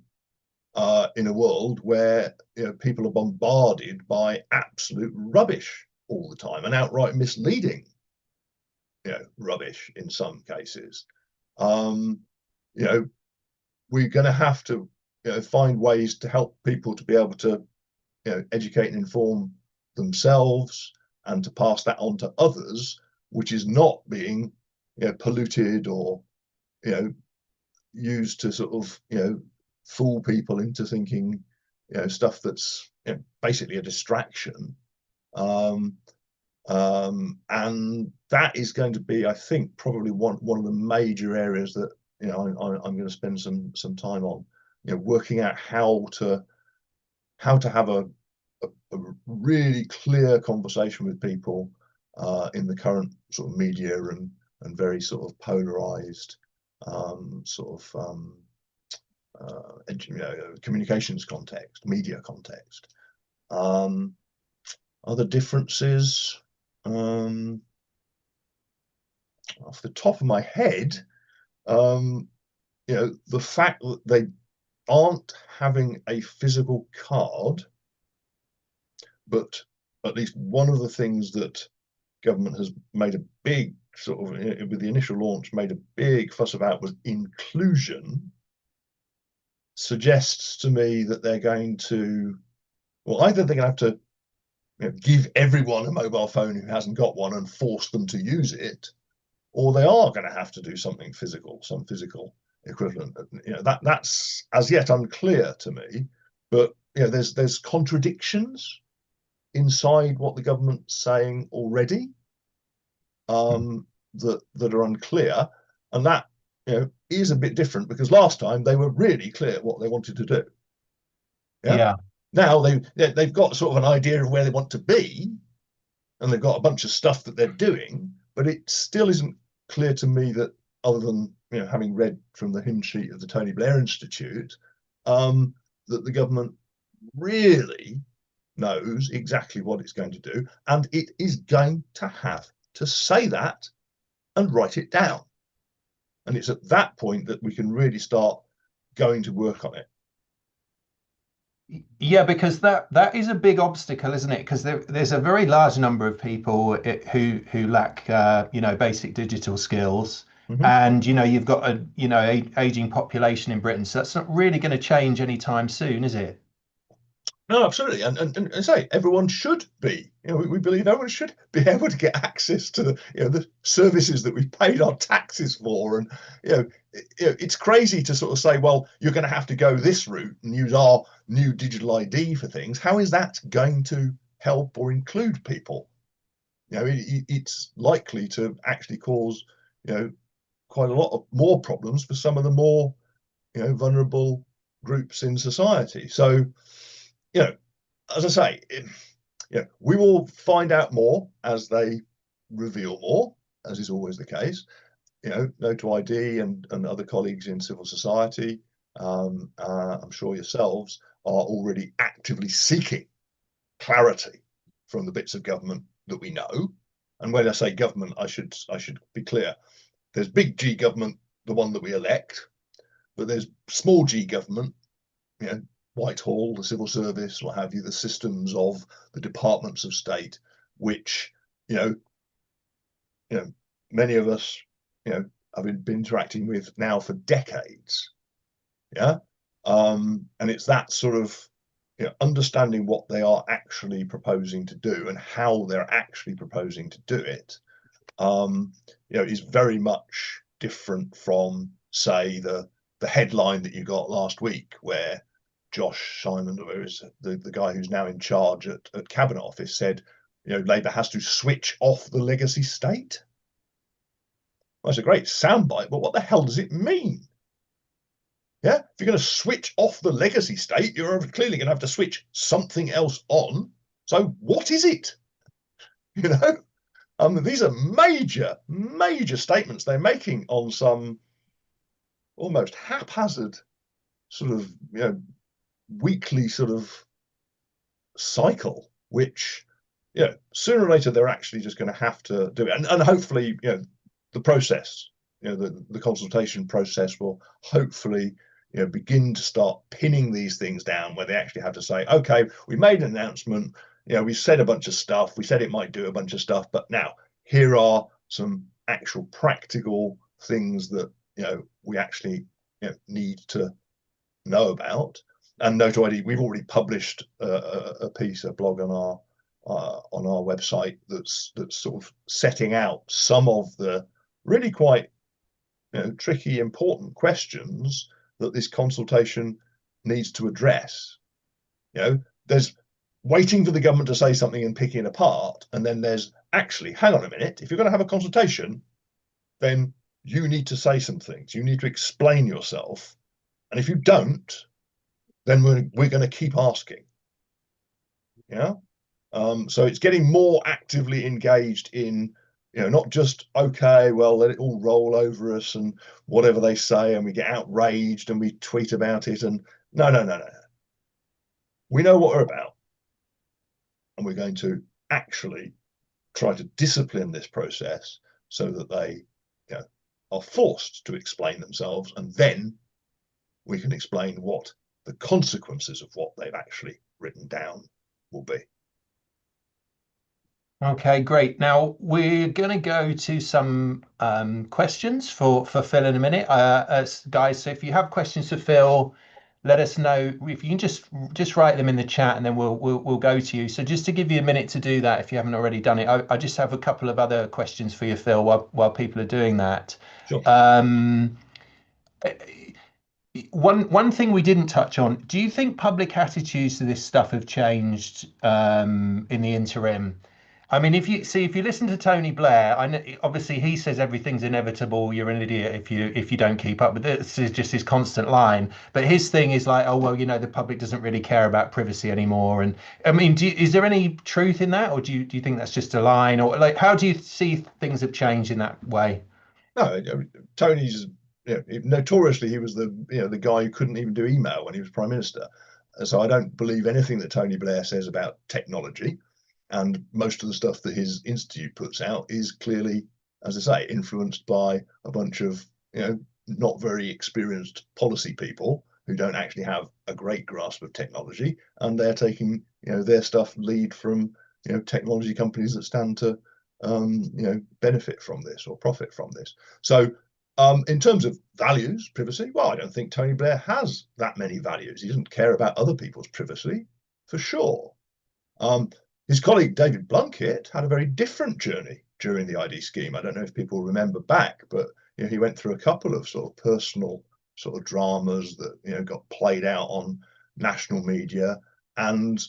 in a world where people are bombarded by absolute rubbish all the time, and outright misleading rubbish in some cases. We're going to have to find ways to help people to be able to educate and inform themselves, and to pass that on to others, which is not being polluted or used to sort of fool people into thinking stuff that's basically a distraction. And that is going to be, I think, probably one of the major areas that I'm going to spend some time on, working out how to have a really clear conversation with people in the current sort of media and very sort of polarized communications context, media context. Other differences, off the top of my head, the fact that they aren't having a physical card, but at least one of the things that government has made a big sort of, with the initial launch, made a big fuss about was inclusion, suggests to me that they're going to, well, either they're going to have to give everyone a mobile phone who hasn't got one and force them to use it, or they are going to have to do something physical, some physical equivalent. That's as yet unclear to me, but there's contradictions inside what the government's saying already, that are unclear, and that is a bit different, because last time they were really clear what they wanted to do. Yeah. Now they've got sort of an idea of where they want to be, and they've got a bunch of stuff that they're doing, but it still isn't clear to me that, other than having read from the hymn sheet of the Tony Blair Institute, that the government really knows exactly what it's going to do, and it is going to have to say that and write it down. And it's at that point that we can really start going to work on it. Yeah, because that is a big obstacle, isn't it? Because there's a very large number of people who lack basic digital skills, and you've got a aging population in Britain, so that's not really going to change anytime soon, is it? No, absolutely, and I say everyone should be. We believe everyone should be able to get access to the services that we've paid our taxes for, and it's crazy to sort of say, well, you're going to have to go this route and use our new digital ID for things. How is that going to help or include people? It's likely to actually cause quite a lot of more problems for some of the more vulnerable groups in society. So as I say, we will find out more as they reveal more, as is always the case. NO2ID and other colleagues in civil society, I'm sure yourselves, are already actively seeking clarity from the bits of government that we know. And when I say government, I should be clear. There's big G government, the one that we elect, but there's small G government, Whitehall, the civil service, what have you, the systems of the departments of state, which many of us have been interacting with now for decades. And it's that sort of understanding what they are actually proposing to do and how they're actually proposing to do it, is very much different from, say, the headline that you got last week, where Josh Simon, the guy who's now in charge at Cabinet Office, said, Labour has to switch off the legacy state. Well, that's a great soundbite, but what the hell does it mean? If you're going to switch off the legacy state, you're clearly going to have to switch something else on. So what is it? These are major statements they're making on some almost haphazard sort of weekly sort of cycle, which sooner or later they're actually just going to have to do it, and hopefully the process, the consultation process will hopefully begin to start pinning these things down, where they actually have to say, okay, we made an announcement, we said a bunch of stuff, we said it might do a bunch of stuff, but now here are some actual practical things that we actually need to know about. And NO2ID, we've already published a piece, a blog on our website that's sort of setting out some of the really quite tricky, important questions that this consultation needs to address. There's waiting for the government to say something and picking it apart, and then there's actually, hang on a minute, if you're going to have a consultation, then you need to say some things, you need to explain yourself, and if you don't, then we're going to keep asking. So it's getting more actively engaged in not just, okay, well, let it all roll over us and whatever they say, and we get outraged and we tweet about it, and no. We know what we're about. and we're going to actually try to discipline this process so that they, you know, are forced to explain themselves, and then we can explain what the consequences of what they've actually written down will be. Okay, great. Now we're going to go to some questions for Phil in a minute, guys. So if you have questions for Phil, let us know. If you can just write them in the chat, and then we'll go to you. So just to give you a minute to do that, if you haven't already done it, I just have a couple of other questions for you, Phil, while people are doing that. Sure. One thing we didn't touch on, do you think public attitudes to this stuff have changed in the interim? I mean, if you listen to Tony Blair, I know, obviously he says everything's inevitable. You're an idiot if you don't keep up with it. This is just his constant line. But his thing is like, oh well, the public doesn't really care about privacy anymore. And I mean, is there any truth in that, or do you think that's just a line, or like how do you see things have changed in that way? No, Tony's, notoriously he was the guy who couldn't even do email when he was prime minister. So I don't believe anything that Tony Blair says about technology. And most of the stuff that his institute puts out is clearly, as I say, influenced by a bunch of, not very experienced policy people who don't actually have a great grasp of technology, and they're taking, their stuff lead from, technology companies that stand to, benefit from this or profit from this. So, in terms of values, privacy, well, I don't think Tony Blair has that many values. He doesn't care about other people's privacy, for sure. His colleague David Blunkett had a very different journey during the ID scheme. I don't know if people remember back, but he went through a couple of sort of personal sort of dramas that got played out on national media, and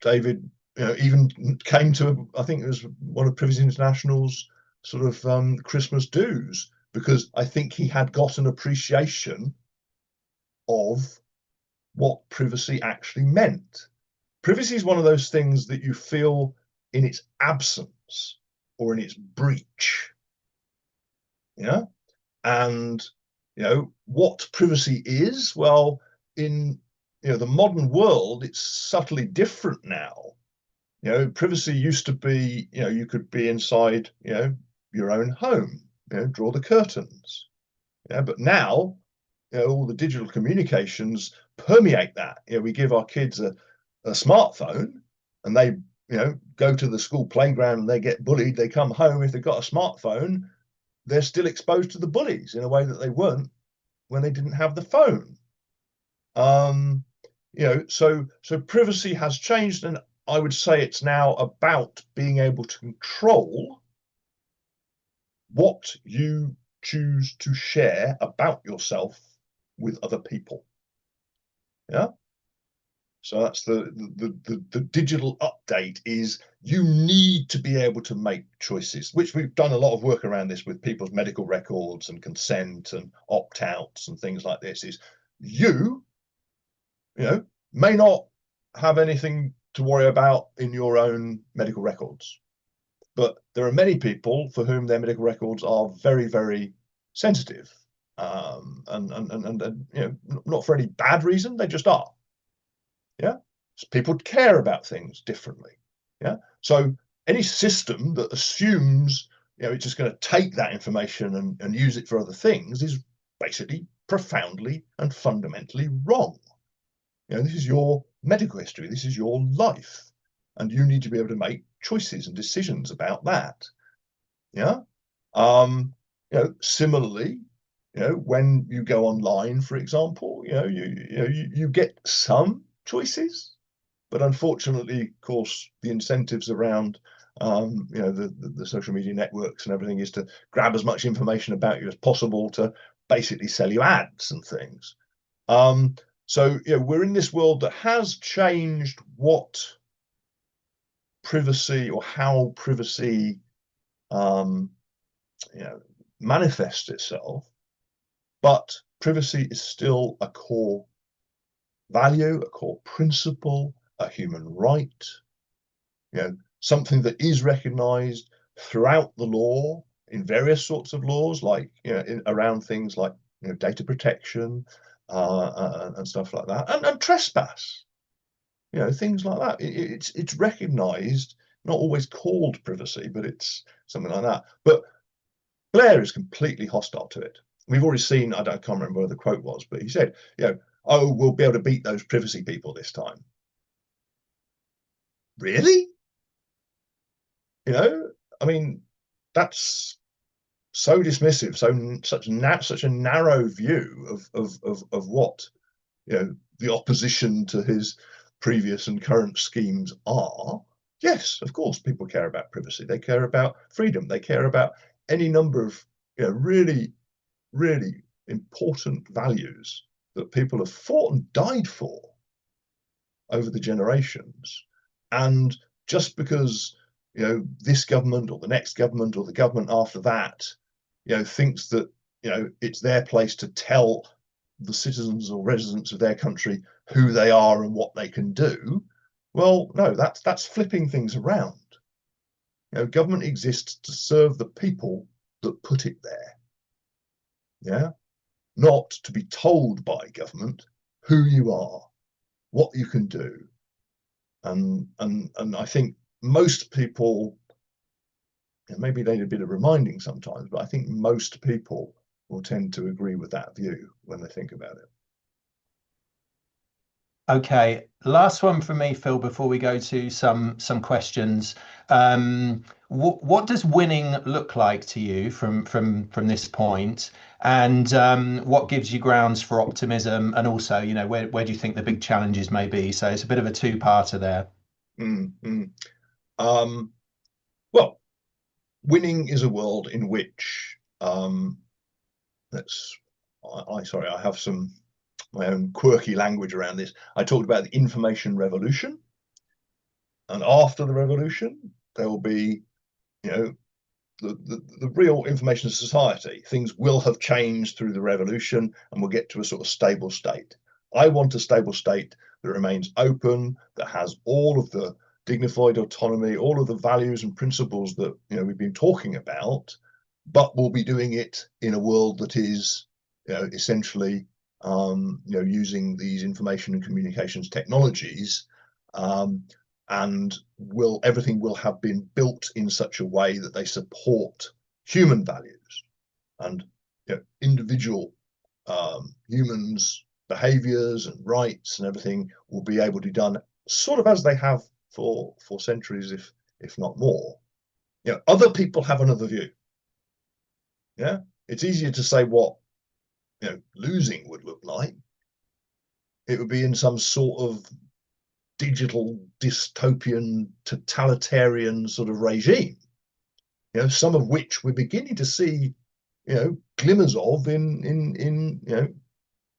David even came to, I think it was one of Privacy International's sort of Christmas dues, because I think he had got an appreciation of what privacy actually meant. Privacy is one of those things that you feel in its absence or in its breach. And what privacy is, well, in the modern world, it's subtly different now. Privacy used to be, you could be inside, your own home, draw the curtains. But now, all the digital communications permeate that. We give our kids a smartphone, and they go to the school playground and they get bullied. They come home, if they've got a smartphone, they're still exposed to the bullies in a way that they weren't when they didn't have the phone. So privacy has changed, and I would say it's now about being able to control what you choose to share about yourself with other people. So that's the digital update, is you need to be able to make choices, which we've done a lot of work around this with people's medical records and consent and opt-outs and things like this. Is you may not have anything to worry about in your own medical records, but there are many people for whom their medical records are very, very sensitive, and not for any bad reason, they just are. So people care about things differently. So any system that assumes it's just going to take that information and use it for other things is basically profoundly and fundamentally wrong. This is your medical history, this is your life, and you need to be able to make choices and decisions about that. Similarly, when you go online, for example, you get some choices, but unfortunately, of course, the incentives around the social media networks and everything is to grab as much information about you as possible to basically sell you ads and things. So we're in this world that has changed what privacy, or how privacy manifests itself, but privacy is still a core value, a core principle, a human right, something that is recognized throughout the law, in various sorts of laws, like around things like data protection and stuff like that, and trespass. you know, things like that. It's recognised, not always called privacy, but it's something like that. But Blair is completely hostile to it. We've already seen, I can't remember where the quote was, but he said, you know, oh, we'll be able to beat those privacy people this time. Really? You know, I mean, that's so dismissive, such a narrow view of what, you know, the opposition to his previous and current schemes are. Yes, of course, people care about privacy. They care about freedom. They care about any number of, you know, really, really important values that people have fought and died for over the generations. And just because, you know, this government or the next government or the government after that, you know, thinks that, you know, it's their place to tell the citizens or residents of their country who they are and what they can do, well, no, that's flipping things around. You know, government exists to serve the people that put it there. Yeah, not to be told by government who you are, what you can do. And I think most people, maybe they need a bit of reminding sometimes, but I think most people will tend to agree with that view when they think about it. Okay, last one from me, Phil, before we go to some questions. What does winning look like to you from this point? And what gives you grounds for optimism? And also, you know, where do you think the big challenges may be? So it's a bit of a two-parter there. Well, winning is a world in which sorry, I have my own quirky language around this. I talked about the information revolution, and after the revolution, there will be, you know, the real information society. Things will have changed through the revolution, and we'll get to a sort of stable state. I want a stable state that remains open, that has all of the dignified autonomy, all of the values and principles that, you know, we've been talking about, but we'll be doing it in a world that is, you know, essentially, you know, using these information and communications technologies, and everything will have been built in such a way that they support human values and, you know, individual humans' behaviors and rights and everything will be able to be done sort of as they have for centuries, if not more. You know, other people have another view. Yeah, it's easier to say what, you know, losing would look like. It would be in some sort of digital dystopian totalitarian sort of regime, you know, some of which we're beginning to see, you know, glimmers of in you know,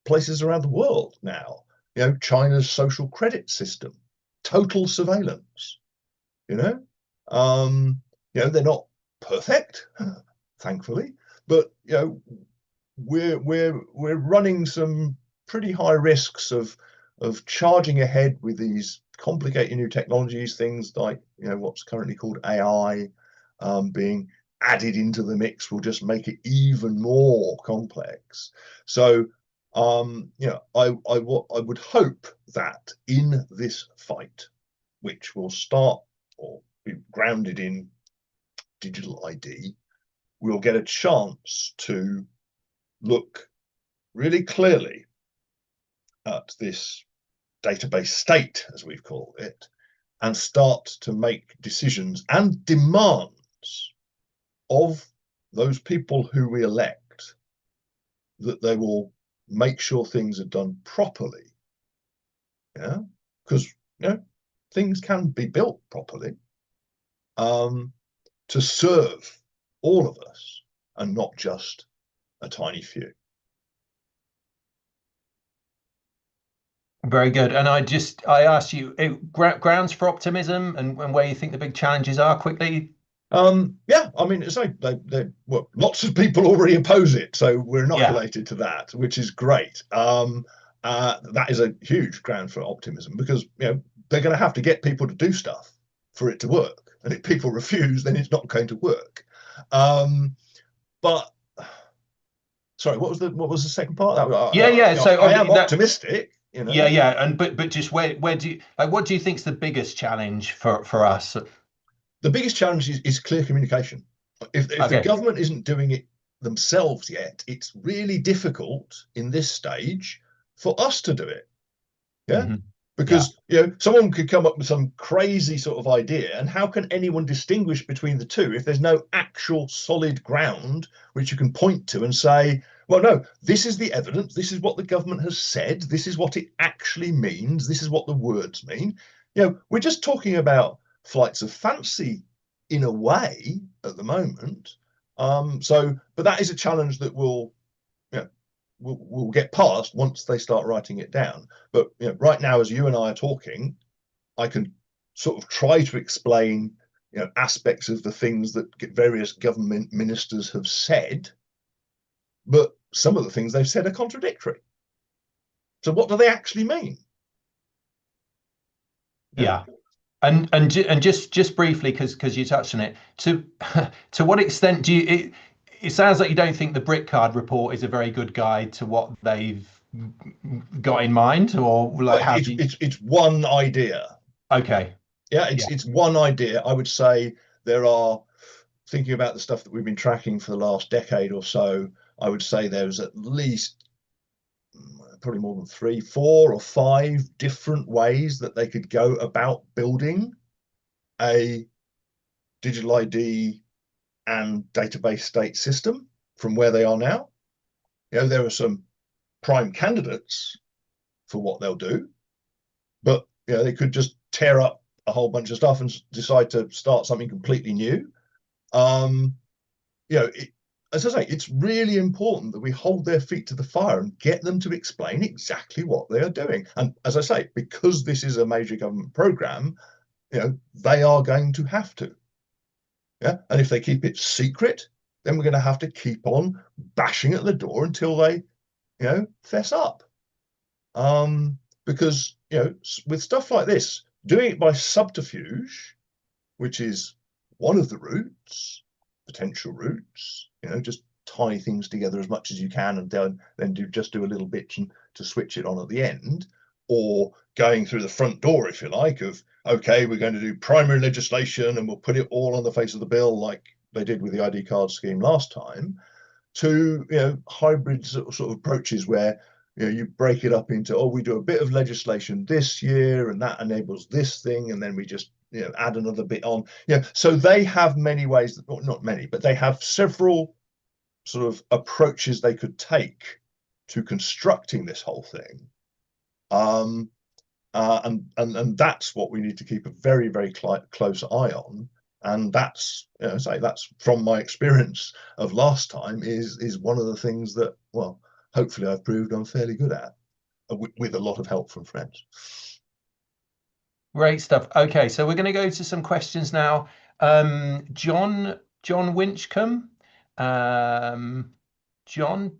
places around the world now. You know, China's social credit system, total surveillance. You know, they're not perfect, thankfully, but, you know, we're running some pretty high risks of charging ahead with these complicated new technologies, things like, you know, what's currently called AI, being added into the mix will just make it even more complex. So, you know, I would hope that in this fight, which will start or be grounded in digital ID, we'll get a chance to look really clearly at this database state, as we've called it, and start to make decisions and demands of those people who we elect that they will make sure things are done properly. Yeah, because, you know, things can be built properly, to serve all of us and not just a tiny few. Very good. And I asked you grounds for optimism and where you think the big challenges are quickly. Yeah, I mean, it's like well, lots of people already oppose it, so we're inoculated to that, which is great. That is a huge ground for optimism because, you know, they're going to have to get people to do stuff for it to work, and if people refuse, then it's not going to work. But sorry, what was the second part? Yeah. So I am optimistic. you know. Yeah. And but just where do you like, what do you think's the biggest challenge for us? The biggest challenge is clear communication. If the Okay. government isn't doing it themselves yet, it's really difficult in this stage for us to do it. Yeah. Hmm. Yeah. Because, you know, someone could come up with some crazy sort of idea, and how can anyone distinguish between the two if there's no actual solid ground which you can point to and say, well, no, this is the evidence, this is what the government has said, this is what it actually means, this is what the words mean. You know, we're just talking about flights of fancy in a way at the moment. But that is a challenge that will, you know, will get past once they start writing it down. But, you know, right now, as you and I are talking, I can sort of try to explain, you know, aspects of the things that various government ministers have said, but some of the things they've said are contradictory. So what do they actually mean? Yeah. And just briefly, because you touched on it, to to what extent do you it sounds like you don't think the Brick Card report is a very good guide to what they've got in mind, or like how do you? It's one idea. Okay. Yeah, Yeah. it's one idea. I would say there are, thinking about the stuff that we've been tracking for the last decade or so, I would say there's at least probably more than 3, 4, or 5 different ways that they could go about building a digital ID and database state system from where they are now. You know, there are some prime candidates for what they'll do, but, you know, they could just tear up a whole bunch of stuff and decide to start something completely new. You know, as I say, it's really important that we hold their feet to the fire and get them to explain exactly what they are doing. And as I say, because this is a major government program, you know, they are going to have to. Yeah. And if they keep it secret, then we're going to have to keep on bashing at the door until they, you know, fess up. Because, you know, with stuff like this, doing it by subterfuge, which is one of the routes, potential routes, you know, just tie things together as much as you can and then do a little bit to switch it on at the end, or going through the front door, if you like, of, okay, we're going to do primary legislation and we'll put it all on the face of the bill like they did with the ID card scheme last time, to, you know, hybrid sort of approaches where, you know, you break it up into, oh, we do a bit of legislation this year and that enables this thing, and then we just, you know, add another bit on. Yeah, so they have many ways, well, not many, but they have several sort of approaches they could take to constructing this whole thing. And that's what we need to keep a very, very close eye on. And that's, you know, say that's from my experience of last time, is one of the things that, well, hopefully I've proved I'm fairly good at, with a lot of help from friends. Great stuff. Okay, so we're going to go to some questions now. John Winchcombe. John,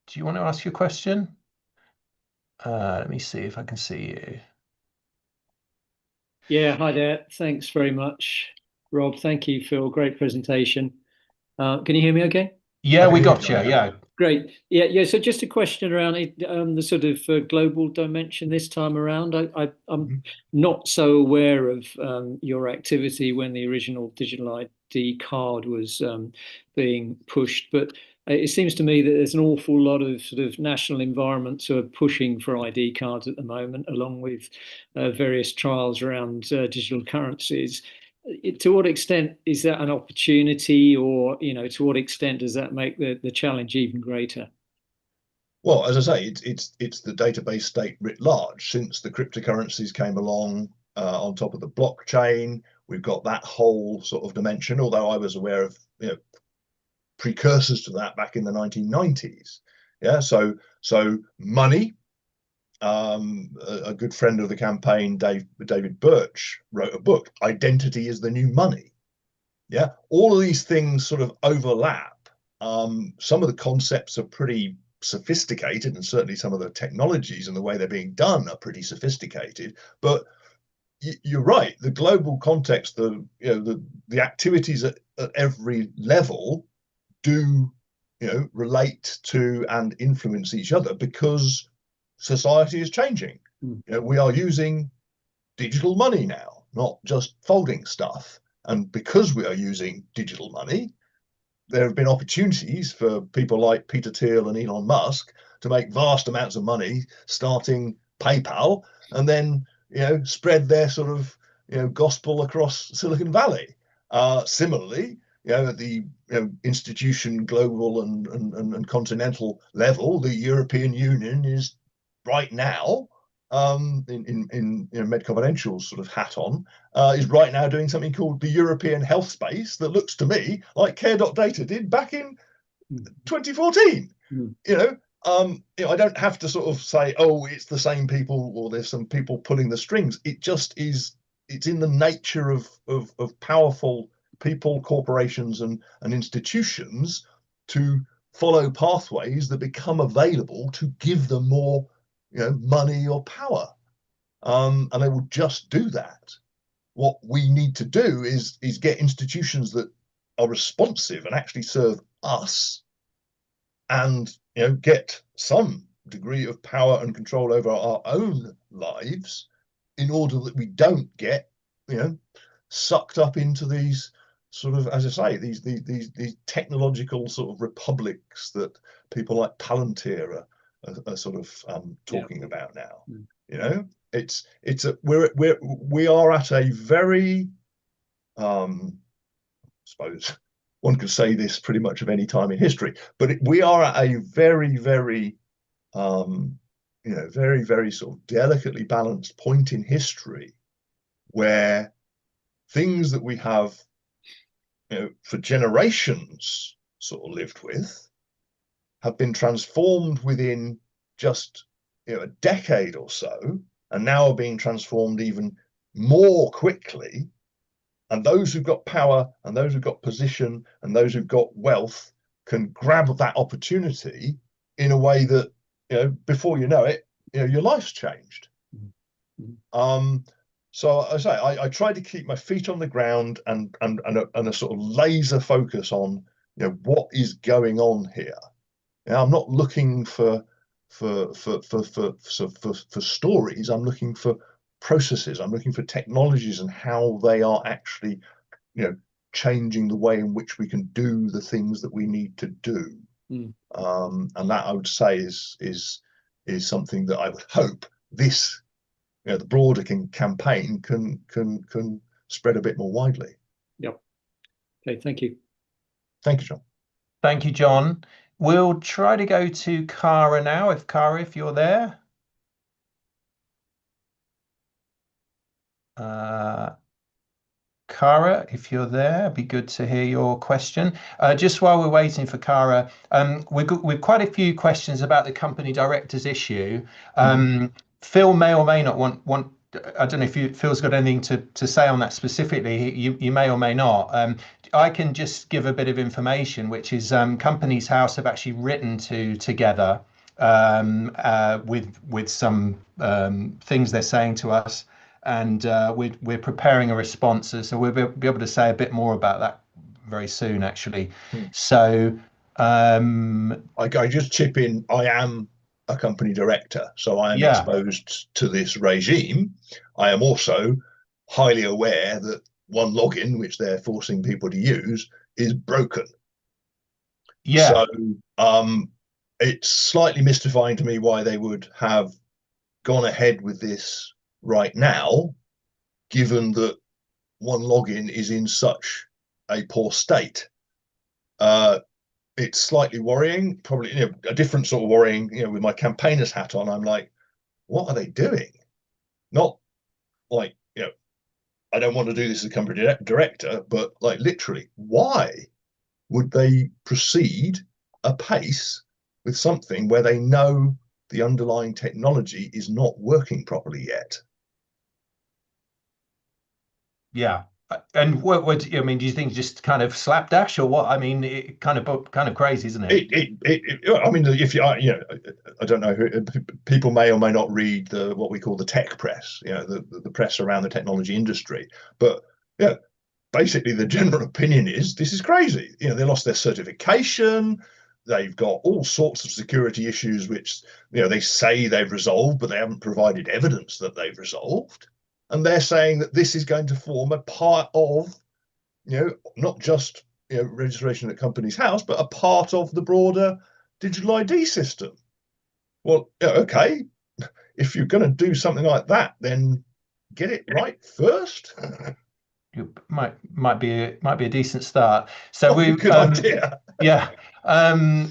do you want to ask your question? Let me see if I can see you. Yeah, hi there. Thanks very much, Rob. Thank you, Phil. Great presentation. Can you hear me okay? Yeah, we got you. Yeah. Great. Yeah. So just a question around it, the sort of global dimension this time around. I'm not so aware of your activity when the original digital ID card was being pushed, but it seems to me that there's an awful lot of sort of national environments who are pushing for ID cards at the moment, along with various trials around digital currencies. To what extent is that an opportunity, or, you know, to what extent does that make the challenge even greater? Well, as I say, it's the database state writ large. Since the cryptocurrencies came along on top of the blockchain, we've got that whole sort of dimension. Although I was aware of, you know, precursors to that back in the 1990s. Yeah, so money. A good friend of the campaign, David Birch, wrote a book, Identity is the New Money. Yeah, all of these things sort of overlap. Some of the concepts are pretty sophisticated, and certainly some of the technologies and the way they're being done are pretty sophisticated. But you're right, the global context, you know, the activities at every level do, you know, relate to and influence each other, because society is changing. You know, we are using digital money now, not just folding stuff. And because we are using digital money, there have been opportunities for people like Peter Thiel and Elon Musk to make vast amounts of money starting PayPal and then, you know, spread their sort of, you know, gospel across Silicon Valley. Similarly, you know, at the institution, global and continental level, the European Union is right now, in medConfidential's sort of hat on, is right now doing something called the European Health Space that looks to me like care.data did back in 2014. You know, I don't have to sort of say, oh, it's the same people or there's some people pulling the strings. It just is. It's in the nature of powerful people, corporations, and institutions to follow pathways that become available to give them more, you know, money or power, and they will just do that. What we need to do is get institutions that are responsive and actually serve us, and, you know, get some degree of power and control over our own lives, in order that we don't get, you know, sucked up into these sort of, as I say, these technological sort of republics that people like Palantir are sort of talking about now. You know, we are at a very, I suppose one could say this pretty much of any time in history, but we are at a very, very, you know, very, very sort of delicately balanced point in history where things that we have, you know, for generations sort of lived with have been transformed within just, you know, a decade or so, and now are being transformed even more quickly. And those who've got power and those who've got position and those who've got wealth can grab that opportunity in a way that, you know, before you know it, you know, your life's changed. So I say I try to keep my feet on the ground and a sort of laser focus on, you know, what is going on here. Now, I'm not looking for stories. I'm looking for processes. I'm looking for technologies and how they are actually, you know, changing the way in which we can do the things that we need to do. And that, I would say, is something that I would hope this, you know, the broader campaign can spread a bit more widely. Yep. Okay. Thank you. Thank you, John. Thank you, John. We'll try to go to Cara now. If you're there. Cara, if you're there, it'd be good to hear your question. Just while we're waiting for Cara, we've quite a few questions about the company directors issue. Phil may or may not want. I don't know if Phil's got anything to say on that specifically. You may or may not. I can just give a bit of information, which is Companies House have actually written together with some things they're saying to us, and we're preparing a response. So we'll be able to say a bit more about that very soon, actually. So I just chip in. I am a company director, so I am exposed to this regime. I am also highly aware that one login, which they're forcing people to use, is broken. So it's slightly mystifying to me why they would have gone ahead with this right now, given that one login is in such a poor state. It's slightly worrying, probably, you know, a different sort of worrying, you know, with my campaigner's hat on. I'm like, what are they doing? Not like, you know, I don't want to do this as a company director, but like literally, why would they proceed apace with something where they know the underlying technology is not working properly yet? Yeah. And what I mean, do you think just kind of slapdash or what? I mean, it kind of crazy, isn't it? I mean, if you know, I don't know, people may or may not read what we call the tech press, you know, the press around the technology industry, but yeah, basically the general opinion is this is crazy. You know, they lost their certification. they've got all sorts of security issues which, you know, they say they've resolved, but they haven't provided evidence that they've resolved. And they're saying that this is going to form a part of, you know, not just, you know, registration at company's house, but a part of the broader digital ID system. Well, okay, if you're going to do something like that, then get it right first. Might be a decent start. So good idea. Yeah.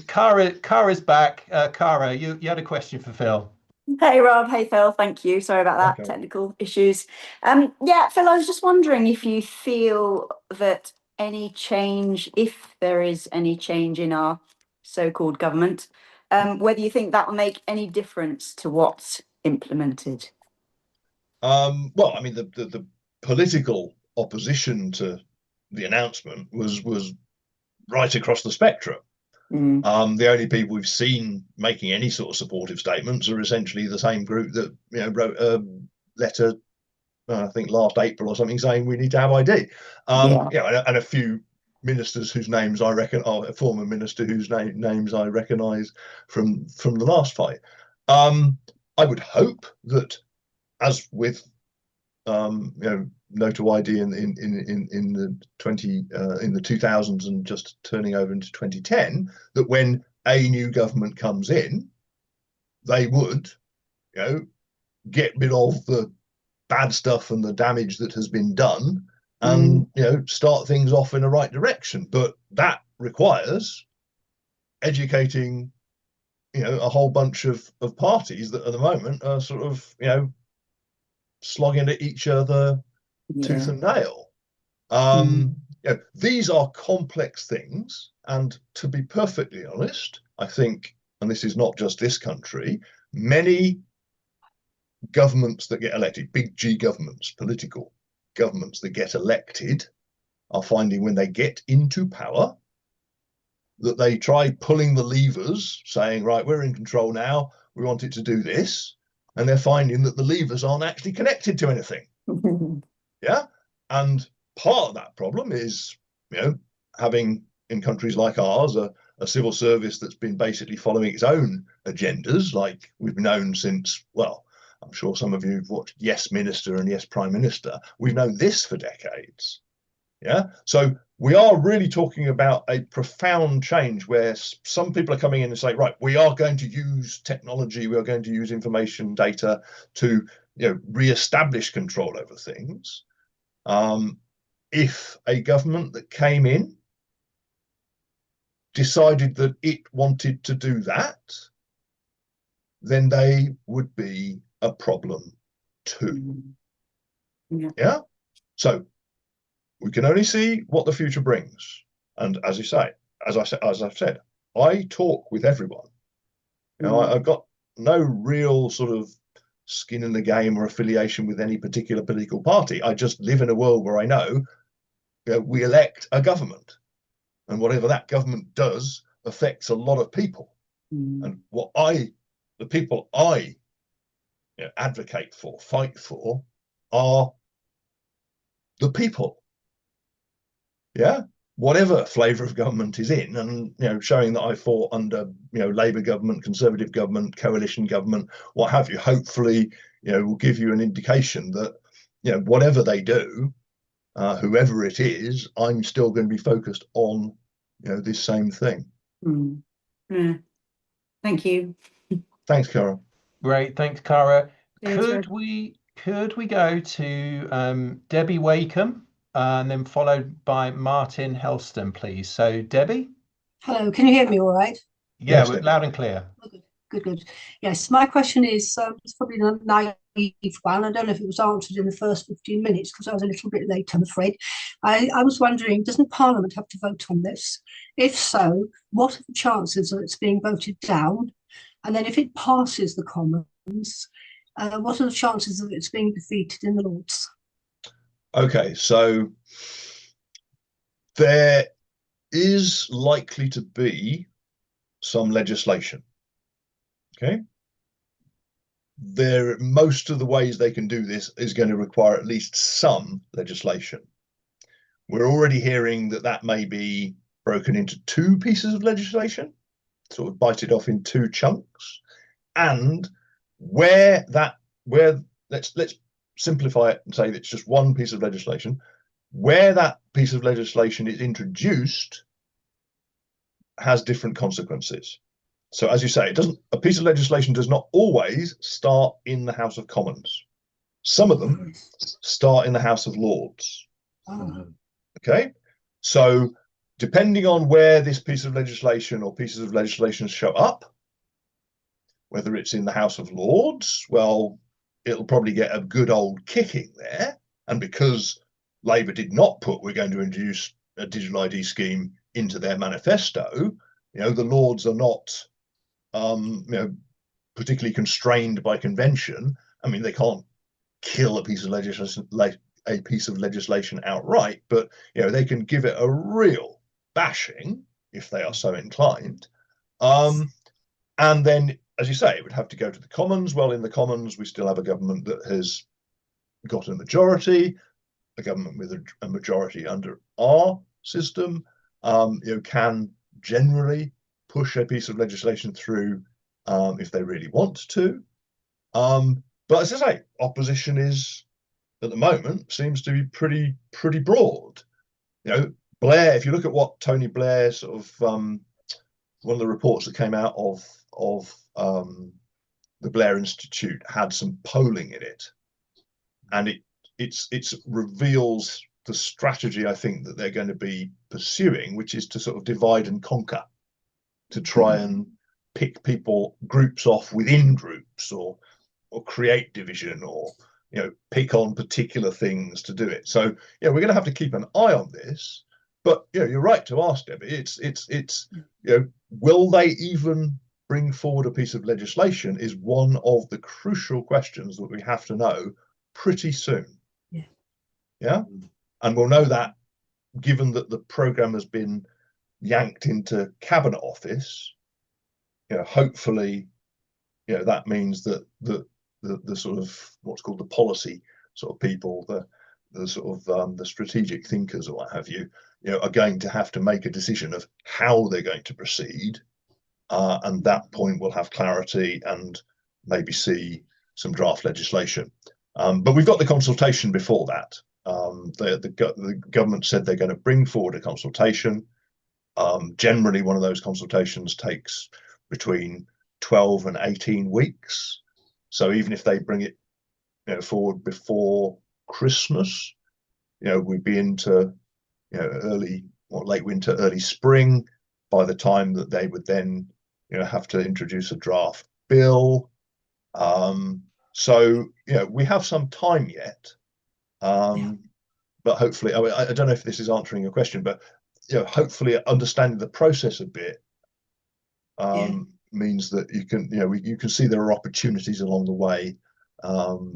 Kara's back. Kara, you had a question for Phil. Hey Rob, hey Phil, thank you. Sorry about that, technical issues. Yeah, Phil, I was just wondering if you feel that any change, if there is any change in our so-called government, whether you think that will make any difference to what's implemented. Well, I mean, the political opposition to the announcement was right across the spectrum. The only people we've seen making any sort of supportive statements are essentially the same group that, you know, wrote a letter, I think last April or something, saying we need to have ID. Yeah, and a few ministers whose names I reckon, a former minister whose names I recognise from the last fight. I would hope that, as with you know, NO2ID in the 2000s and just turning over into 2010, that when a new government comes in, they would, you know, get rid of the bad stuff and the damage that has been done, and you know, start things off in the right direction. But that requires educating, you know, a whole bunch of parties that at the moment are sort of, you know, slogging at each other tooth and nail. You know, these are complex things, and to be perfectly honest, I think, and this is not just this country, many governments that get elected, big G governments, political governments that get elected, are finding when they get into power that they try pulling the levers, saying, right, we're in control now, we want it to do this, and they're finding that the levers aren't actually connected to anything. Yeah, and part of that problem is, you know, having in countries like ours a civil service that's been basically following its own agendas, like we've known since, well, I'm sure some of you have watched Yes Minister and Yes Prime Minister. We've known this for decades. Yeah, so we are really talking about a profound change where some people are coming in and say, right, we are going to use technology, we are going to use information data to, you know, re-establish control over things. If a government that came in decided that it wanted to do that, then they would be a problem too. Yeah, so we can only see what the future brings. And as you say, as I've said, I talk with everyone. You know, I've got no real sort of skin in the game or affiliation with any particular political party. I just live in a world where I know, you know, we elect a government, and whatever that government does affects a lot of people. And what the people I, you know, advocate for, fight for, are the people. Yeah, whatever flavour of government is in, and, you know, showing that I fought under, you know, Labour government, Conservative government, coalition government, what have you, hopefully, you know, will give you an indication that, you know, whatever they do, whoever it is, I'm still going to be focused on, you know, this same thing. Yeah. Thank you. Thanks, Cara. Great, thanks, Cara. Cheers, Could we go to Debbie Wakeham? And then followed by Martin Helston, please. So, Debbie? Hello, can you hear me all right? Yeah, Yes, we're Debbie. loud and clear. Good. Yes, my question is, it's probably a naive one. I don't know if it was answered in the first 15 minutes because I was a little bit late, I'm afraid. I was wondering, doesn't Parliament have to vote on this? If so, what are the chances of it's being voted down? And then if it passes the Commons, what are the chances of it's being defeated in the Lords? Okay, so there is likely to be some legislation. Okay, most of the ways they can do this is going to require at least some legislation. We're already hearing that may be broken into two pieces of legislation. sort of bite it off in two chunks, and let's simplify it and say that it's just one piece of legislation. Where that piece of legislation is introduced has different consequences. So as you say, a piece of legislation does not always start in the House of Commons. Some of them start in the House of Lords. Okay, so depending on where this piece of legislation or pieces of legislation show up, whether it's in the House of Lords, well, it'll probably get a good old kicking there. And because Labour did not put, we're going to introduce a digital ID scheme into their manifesto, the Lords are not, particularly constrained by convention. I mean, they can't kill a piece of legislation outright, but they can give it a real bashing if they are so inclined. And then, as you say, it would have to go to the Commons. Well, in the Commons, we still have a government that has got a majority, a government with a majority under our system, can generally push a piece of legislation through if they really want to. But as I say, opposition is, at the moment, seems to be pretty broad. Blair, if you look at what Tony Blair sort of one of the reports that came out of the Blair Institute had some polling in it, and it reveals the strategy I think that they're going to be pursuing, which is to sort of divide and conquer, to try and pick groups off within groups, or create division, or pick on particular things to do it. So we're going to have to keep an eye on this. But you're right to ask, Debbie. It's will they even bring forward a piece of legislation is one of the crucial questions that we have to know pretty soon. Yeah. And we'll know that given that the programme has been yanked into Cabinet Office. Hopefully, that means that the sort of what's called the policy sort of people, the sort of the strategic thinkers or what have you, are going to have to make a decision of how they're going to proceed. And that point we'll have clarity and maybe see some draft legislation. But we've got the consultation before that. The government said they're going to bring forward a consultation. Generally, one of those consultations takes between 12 and 18 weeks. So even if they bring it forward before Christmas, we'd be into early or late winter, early spring by the time that they would then have to introduce a draft bill. So we have some time yet. But hopefully, I don't know if this is answering your question, but hopefully understanding the process a bit means that you can see there are opportunities along the way,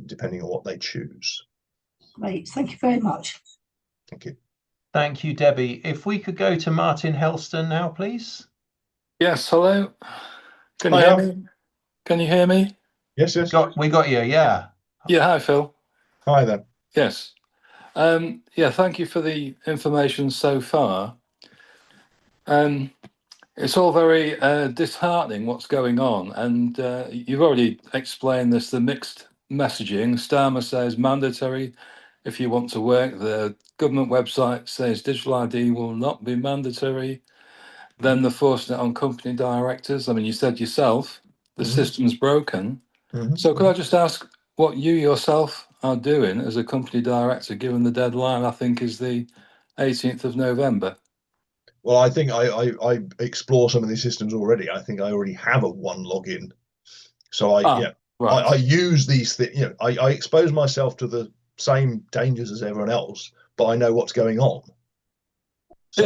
depending on what they choose. Great, thank you very much. Thank you. Thank you, Debbie. If we could go to Martin Helston now, please. Yes, hello. Can you hear me? Can you hear me? Yes, yes. We got you, yeah. Yeah, hi, Phil. Hi there. Yes. Yeah, thank you for the information so far. It's all very disheartening what's going on, and you've already explained this, the mixed messaging. Starmer says mandatory if you want to work. The government website says digital ID will not be mandatory. Then they're forcing it on company directors. I mean, you said yourself, the system's broken. So could I just ask what you yourself are doing as a company director, given the deadline, I think, is the 18th of November? Well, I think I explore some of these systems already. I think I already have a one login. So I use these things, I expose myself to the same dangers as everyone else, but I know what's going on. So,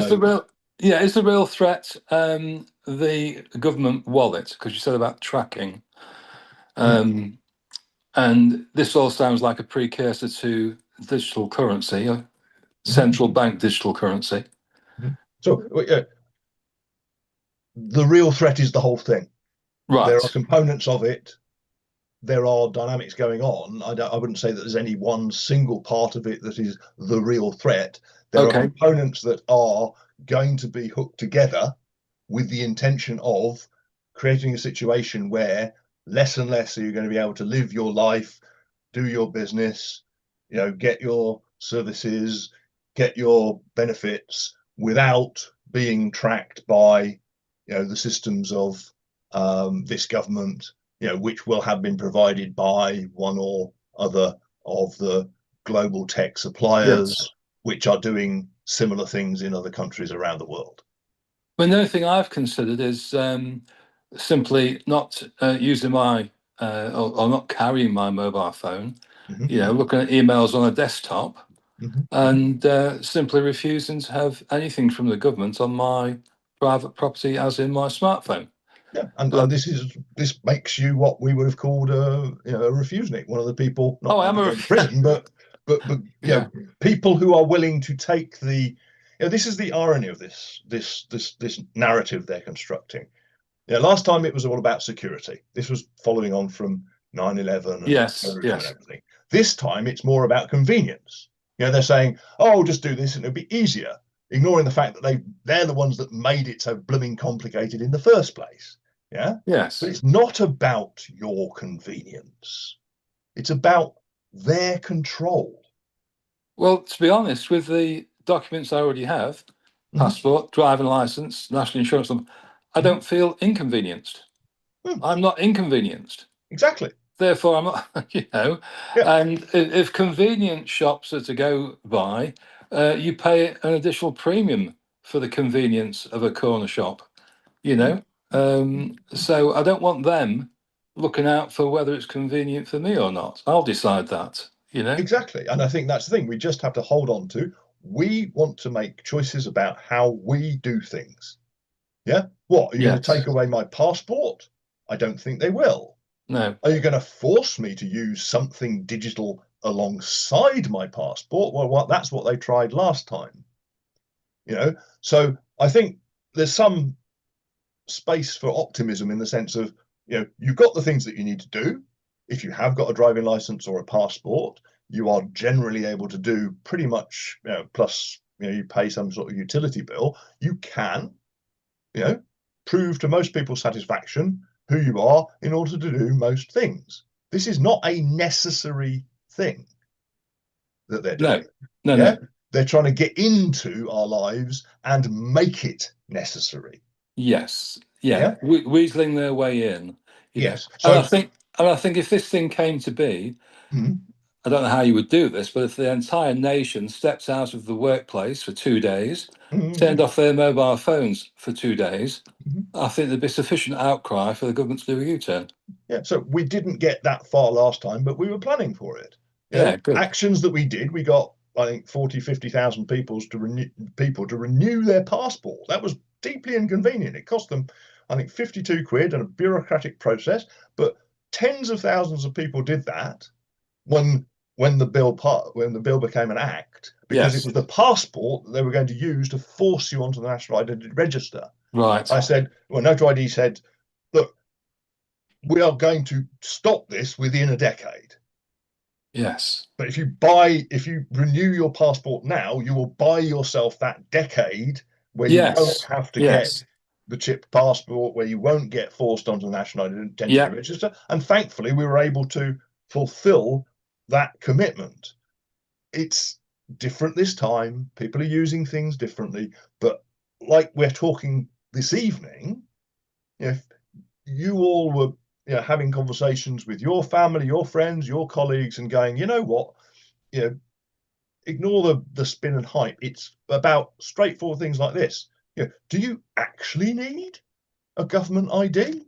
is the real threat the government wallet? Because you said about tracking. And this all sounds like a precursor to digital currency, central bank digital currency. So the real threat is the whole thing. Right. There are components of it. There are dynamics going on. I wouldn't say that there's any one single part of it that is the real threat. There are components that are going to be hooked together with the intention of creating a situation where less and less are you going to be able to live your life, do your business, you know, get your services, get your benefits without being tracked by, you know, the systems of this government, you know, which will have been provided by one or other of the global tech suppliers, Yes. which are doing similar things in other countries around the world. Well, the only thing I've considered is simply not using my or not carrying my mobile phone, you know, looking at emails on a desktop, and simply refusing to have anything from the government on my private property, as in my smartphone. Yeah, and this makes you what we would have called a refusenik, one of the people not I'm going to prison, but you know, people who are willing to take the, you know, this is the irony of this narrative they're constructing. Yeah, last time it was all about security. This was following on from 9/11 and terrorism and everything. This time it's more about convenience. You know, they're saying, oh, just do this and it'll be easier, ignoring the fact that they're the ones that made it so blooming complicated in the first place. Yeah. Yes. But it's not about your convenience. It's about their control. Well, to be honest, with the documents I already have, passport, driving license, national insurance number, I don't feel inconvenienced. I'm not inconvenienced. Exactly. Therefore, I'm not, you know, and if convenience shops are to go by, you pay an additional premium for the convenience of a corner shop, you know. So I don't want them looking out for whether it's convenient for me or not. I'll decide that, you know. Exactly. And I think that's the thing. We just have to hold on to. We want to make choices about how we do things. Yeah. What? Are you going to take away my passport? I don't think they will. No. Are you going to force me to use something digital alongside my passport? Well, that's what they tried last time. You know, so I think there's some space for optimism in the sense of, you know, you've got the things that you need to do. If you have got a driving license or a passport, you are generally able to do pretty much, you know, plus, you know, you pay some sort of utility bill. You can, you know, prove to most people's satisfaction who you are in order to do most things. This is not a necessary thing that they're doing. No. They're trying to get into our lives and make it necessary. Yes. Yeah. Weaseling their way in. Yes. So, and I think if this thing came to be, I don't know how you would do this, but if the entire nation stepped out of the workplace for 2 days, turned off their mobile phones for 2 days, I think there'd be sufficient outcry for the government to do a U-turn. Yeah, so we didn't get that far last time, but we were planning for it. Good. Actions that we did, we got, I think, 40, 50,000 people to renew their passport. That was deeply inconvenient. It cost them, I think, 52 quid and a bureaucratic process, but tens of thousands of people did that when the bill became an act, because it was the passport that they were going to use to force you onto the National Identity Register. Right. I said, well, NO2ID said, look, we are going to stop this within a decade. Yes. But if you renew your passport now, you will buy yourself that decade where you won't have to get the chip passport, where you won't get forced onto the National Identity Register. And thankfully, we were able to fulfill that commitment. It's different this time. People are using things differently. But like we're talking this evening, if you all were, you know, having conversations with your family, your friends, your colleagues, and going, you know what, you know, ignore the spin and hype. It's about straightforward things like this. You know, do you actually need a government ID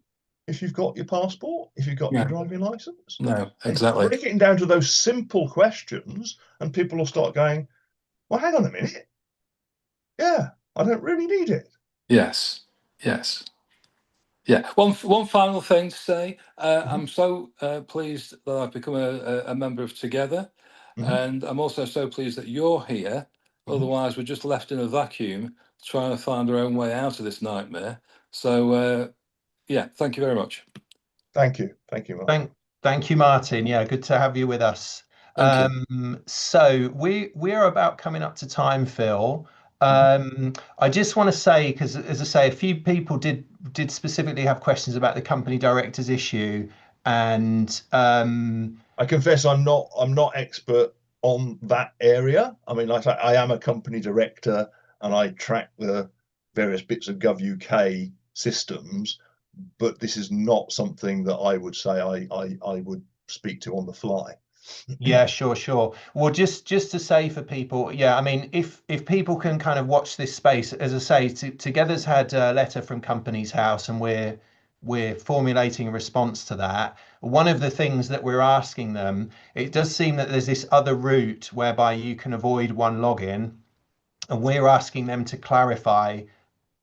if you've got your passport, if you've got your driving license? No, exactly. Break it down to those simple questions, and people will start going, well, hang on a minute. Yeah, I don't really need it. Yes. Yeah. One final thing to say. I'm so pleased that I've become a member of Together, and I'm also so pleased that you're here. Otherwise, we're just left in a vacuum trying to find our own way out of this nightmare. So, yeah, thank you very much. Thank you, Martin. Thank you, Martin. Yeah, good to have you with us. So we're about coming up to time, Phil. I just want to say, because as I say, a few people did specifically have questions about the company directors issue, and I confess I'm not expert on that area. I mean, like I am a company director and I track the various bits of Gov UK systems, but this is not something that I would say I would speak to on the fly. Yeah, sure. Well, just to say for people, yeah, I mean, if people can kind of watch this space, as I say, Together's had a letter from Companies House, and we're formulating a response to that. One of the things that we're asking them, it does seem that there's this other route whereby you can avoid one login, and we're asking them to clarify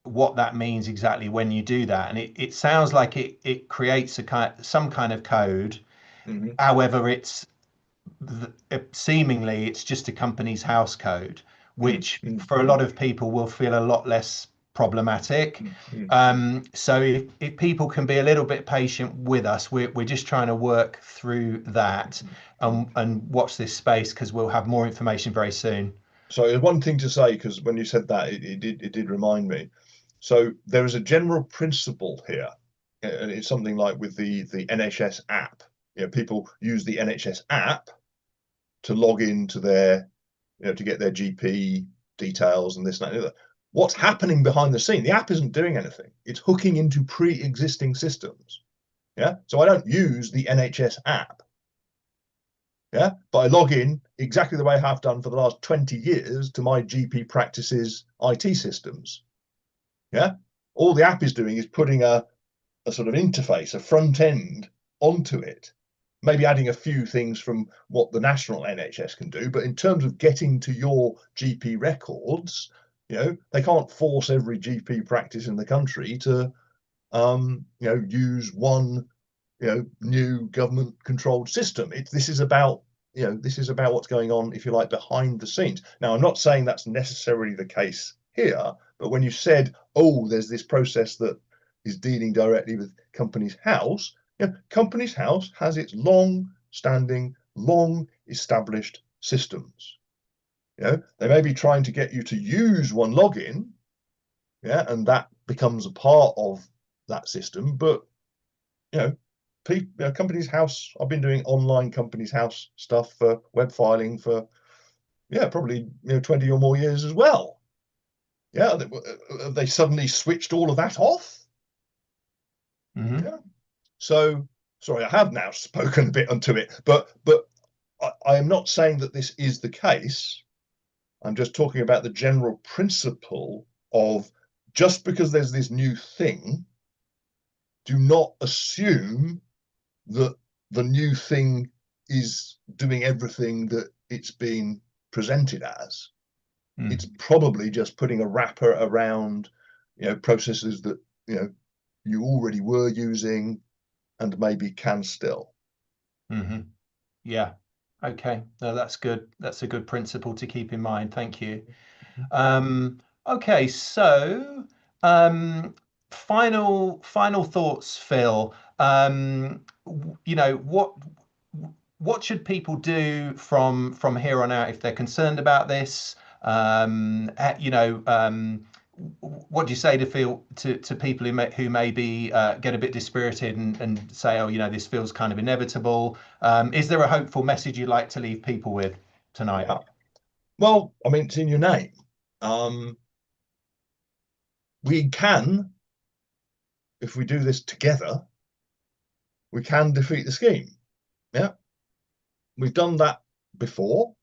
what that means exactly when you do that. And it sounds like it creates some kind of code. However, seemingly it's just a Companies House code, which for a lot of people will feel a lot less problematic. So if people can be a little bit patient with us, we're just trying to work through that and watch this space, because we'll have more information very soon. So one thing to say, because when you said that, it did remind me. So there is a general principle here, and it's something like with the NHS app. You know, people use the NHS app to log into their, to get their GP details and this and that and the other. What's happening behind the scene? The app isn't doing anything. It's hooking into pre-existing systems. Yeah. So I don't use the NHS app. Yeah. But I log in exactly the way I have done for the last 20 years to my GP practice's IT systems. Yeah. All the app is doing is putting a sort of interface, a front end onto it. Maybe adding a few things from what the national NHS can do, but in terms of getting to your GP records, they can't force every GP practice in the country to, use one, new government-controlled system. This is about what's going on, if you like, behind the scenes. Now, I'm not saying that's necessarily the case here, but when you said, oh, there's this process that is dealing directly with Companies House. Companies House has its long-standing, long-established systems. They may be trying to get you to use one login, and that becomes a part of that system. But Companies House, I've been doing online Companies House stuff for web filing for probably 20 or more years as well. They suddenly switched all of that off. So, sorry, I have now spoken a bit onto it, but I am not saying that this is the case. I'm just talking about the general principle of, just because there's this new thing, do not assume that the new thing is doing everything that it's being presented as. It's probably just putting a wrapper around, processes that, you already were using and maybe can still. Yeah. Okay. No, that's good. That's a good principle to keep in mind. Thank you. Okay. So, final thoughts, Phil. What should people do from here on out if they're concerned about this? What do you say to people who maybe get a bit dispirited and say, oh, this feels kind of inevitable? Is there a hopeful message you'd like to leave people with tonight? Yeah. Well, I mean, it's in your name. We can, if we do this together, we can defeat the scheme. Yeah, we've done that before.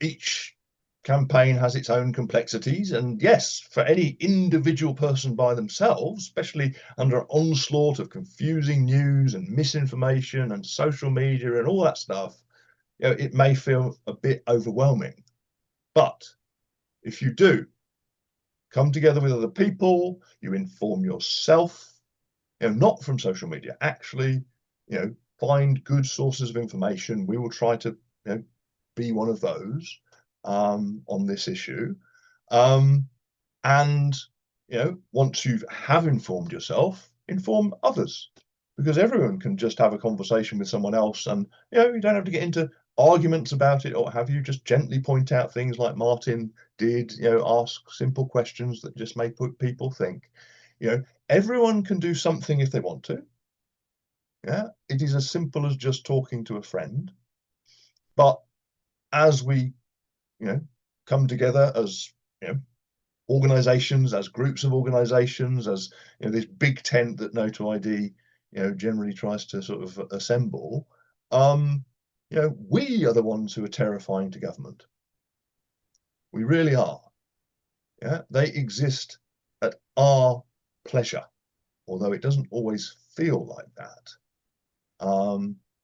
Each campaign has its own complexities, and yes, for any individual person by themselves, especially under an onslaught of confusing news and misinformation and social media and all that stuff, it may feel a bit overwhelming. But if you do come together with other people, you inform yourself, not from social media, actually, find good sources of information. We will try to be one of those on this issue, and once you have informed yourself, inform others, because everyone can just have a conversation with someone else, and you don't have to get into arguments about it, or have you just gently point out things like Martin did, ask simple questions that just may put people think. Everyone can do something if they want to. Yeah, it is as simple as just talking to a friend. But as we, come together as, organizations, as groups of organizations, as this big tent that No2ID, generally tries to sort of assemble, we are the ones who are terrifying to government. We really are. Yeah, they exist at our pleasure, although it doesn't always feel like that.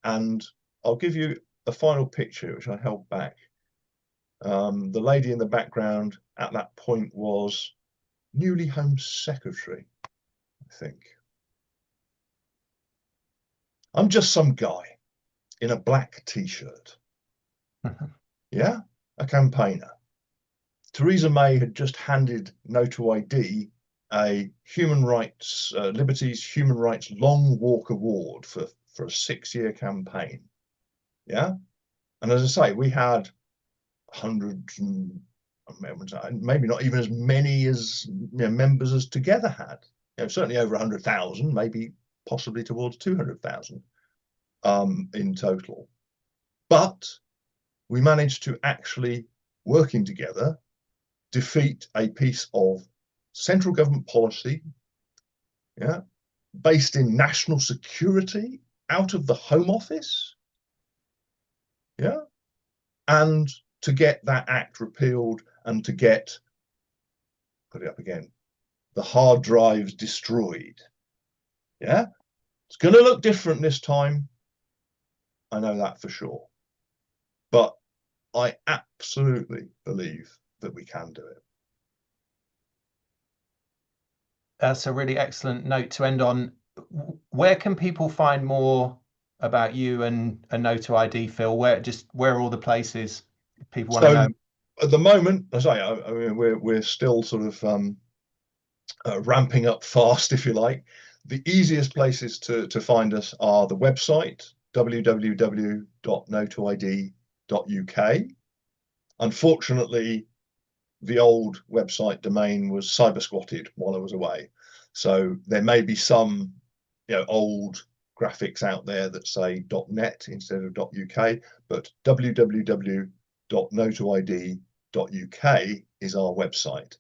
And I'll give you a final picture, which I held back. The lady in the background at that point was newly Home Secretary, I think. I'm just some guy in a black t-shirt. Yeah, a campaigner. Theresa May had just handed No2ID a human rights, Liberty's Human Rights Long Walk Award for a 6-year campaign. Yeah, and as I say, we had hundreds and maybe not even as many as members as Together had. Certainly over 100,000, maybe possibly towards 200,000 in total. But we managed to actually, working together, defeat a piece of central government policy, based in national security, out of the Home Office, and to get that act repealed and to get, put it up again, the hard drives destroyed. Yeah, it's going to look different this time. I know that for sure. But I absolutely believe that we can do it. That's a really excellent note to end on. Where can people find more about you and No2ID, Phil? Where are all the places people want to know? At the moment, as I mean, we're still sort of ramping up fast, if you like. The easiest places to find us are the website, www.no2id.uk. Unfortunately, the old website domain was cyber squatted while I was away. So there may be some old graphics out there that say .net instead of .uk, but www.no2id.uk is our website.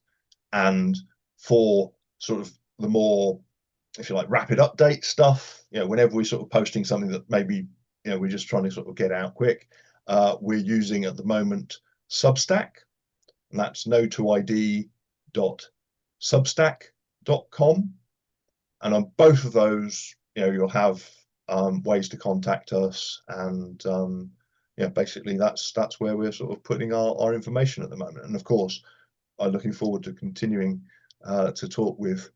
And for sort of the more, if you like, rapid update stuff, whenever we're sort of posting something that maybe we're just trying to sort of get out quick, we're using at the moment Substack, and that's no2id.substack.com. And on both of those, you'll have ways to contact us, and basically that's where we're sort of putting our information at the moment. And of course, I'm looking forward to continuing to talk with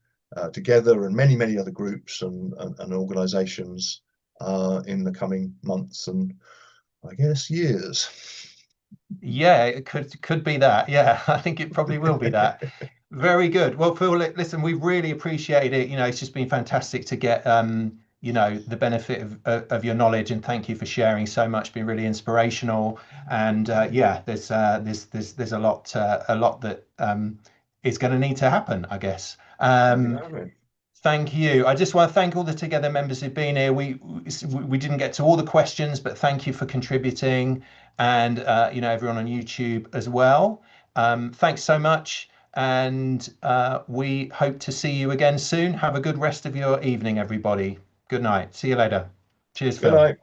Together and many other groups and organizations in the coming months and I guess years. Yeah, it could be that. Yeah, I think it probably will be that. Very good. Well, Phil, listen, we really appreciate it. It's just been fantastic to get the benefit of your knowledge, and thank you for sharing so much. It's been really inspirational, and there's a lot that is going to need to happen, I guess. Thank you. I just want to thank all the Together members who've been here. We didn't get to all the questions, but thank you for contributing, and everyone on YouTube as well. Thanks so much, and we hope to see you again soon. Have a good rest of your evening, everybody. Good night. See you later. Cheers, Phil. Good night.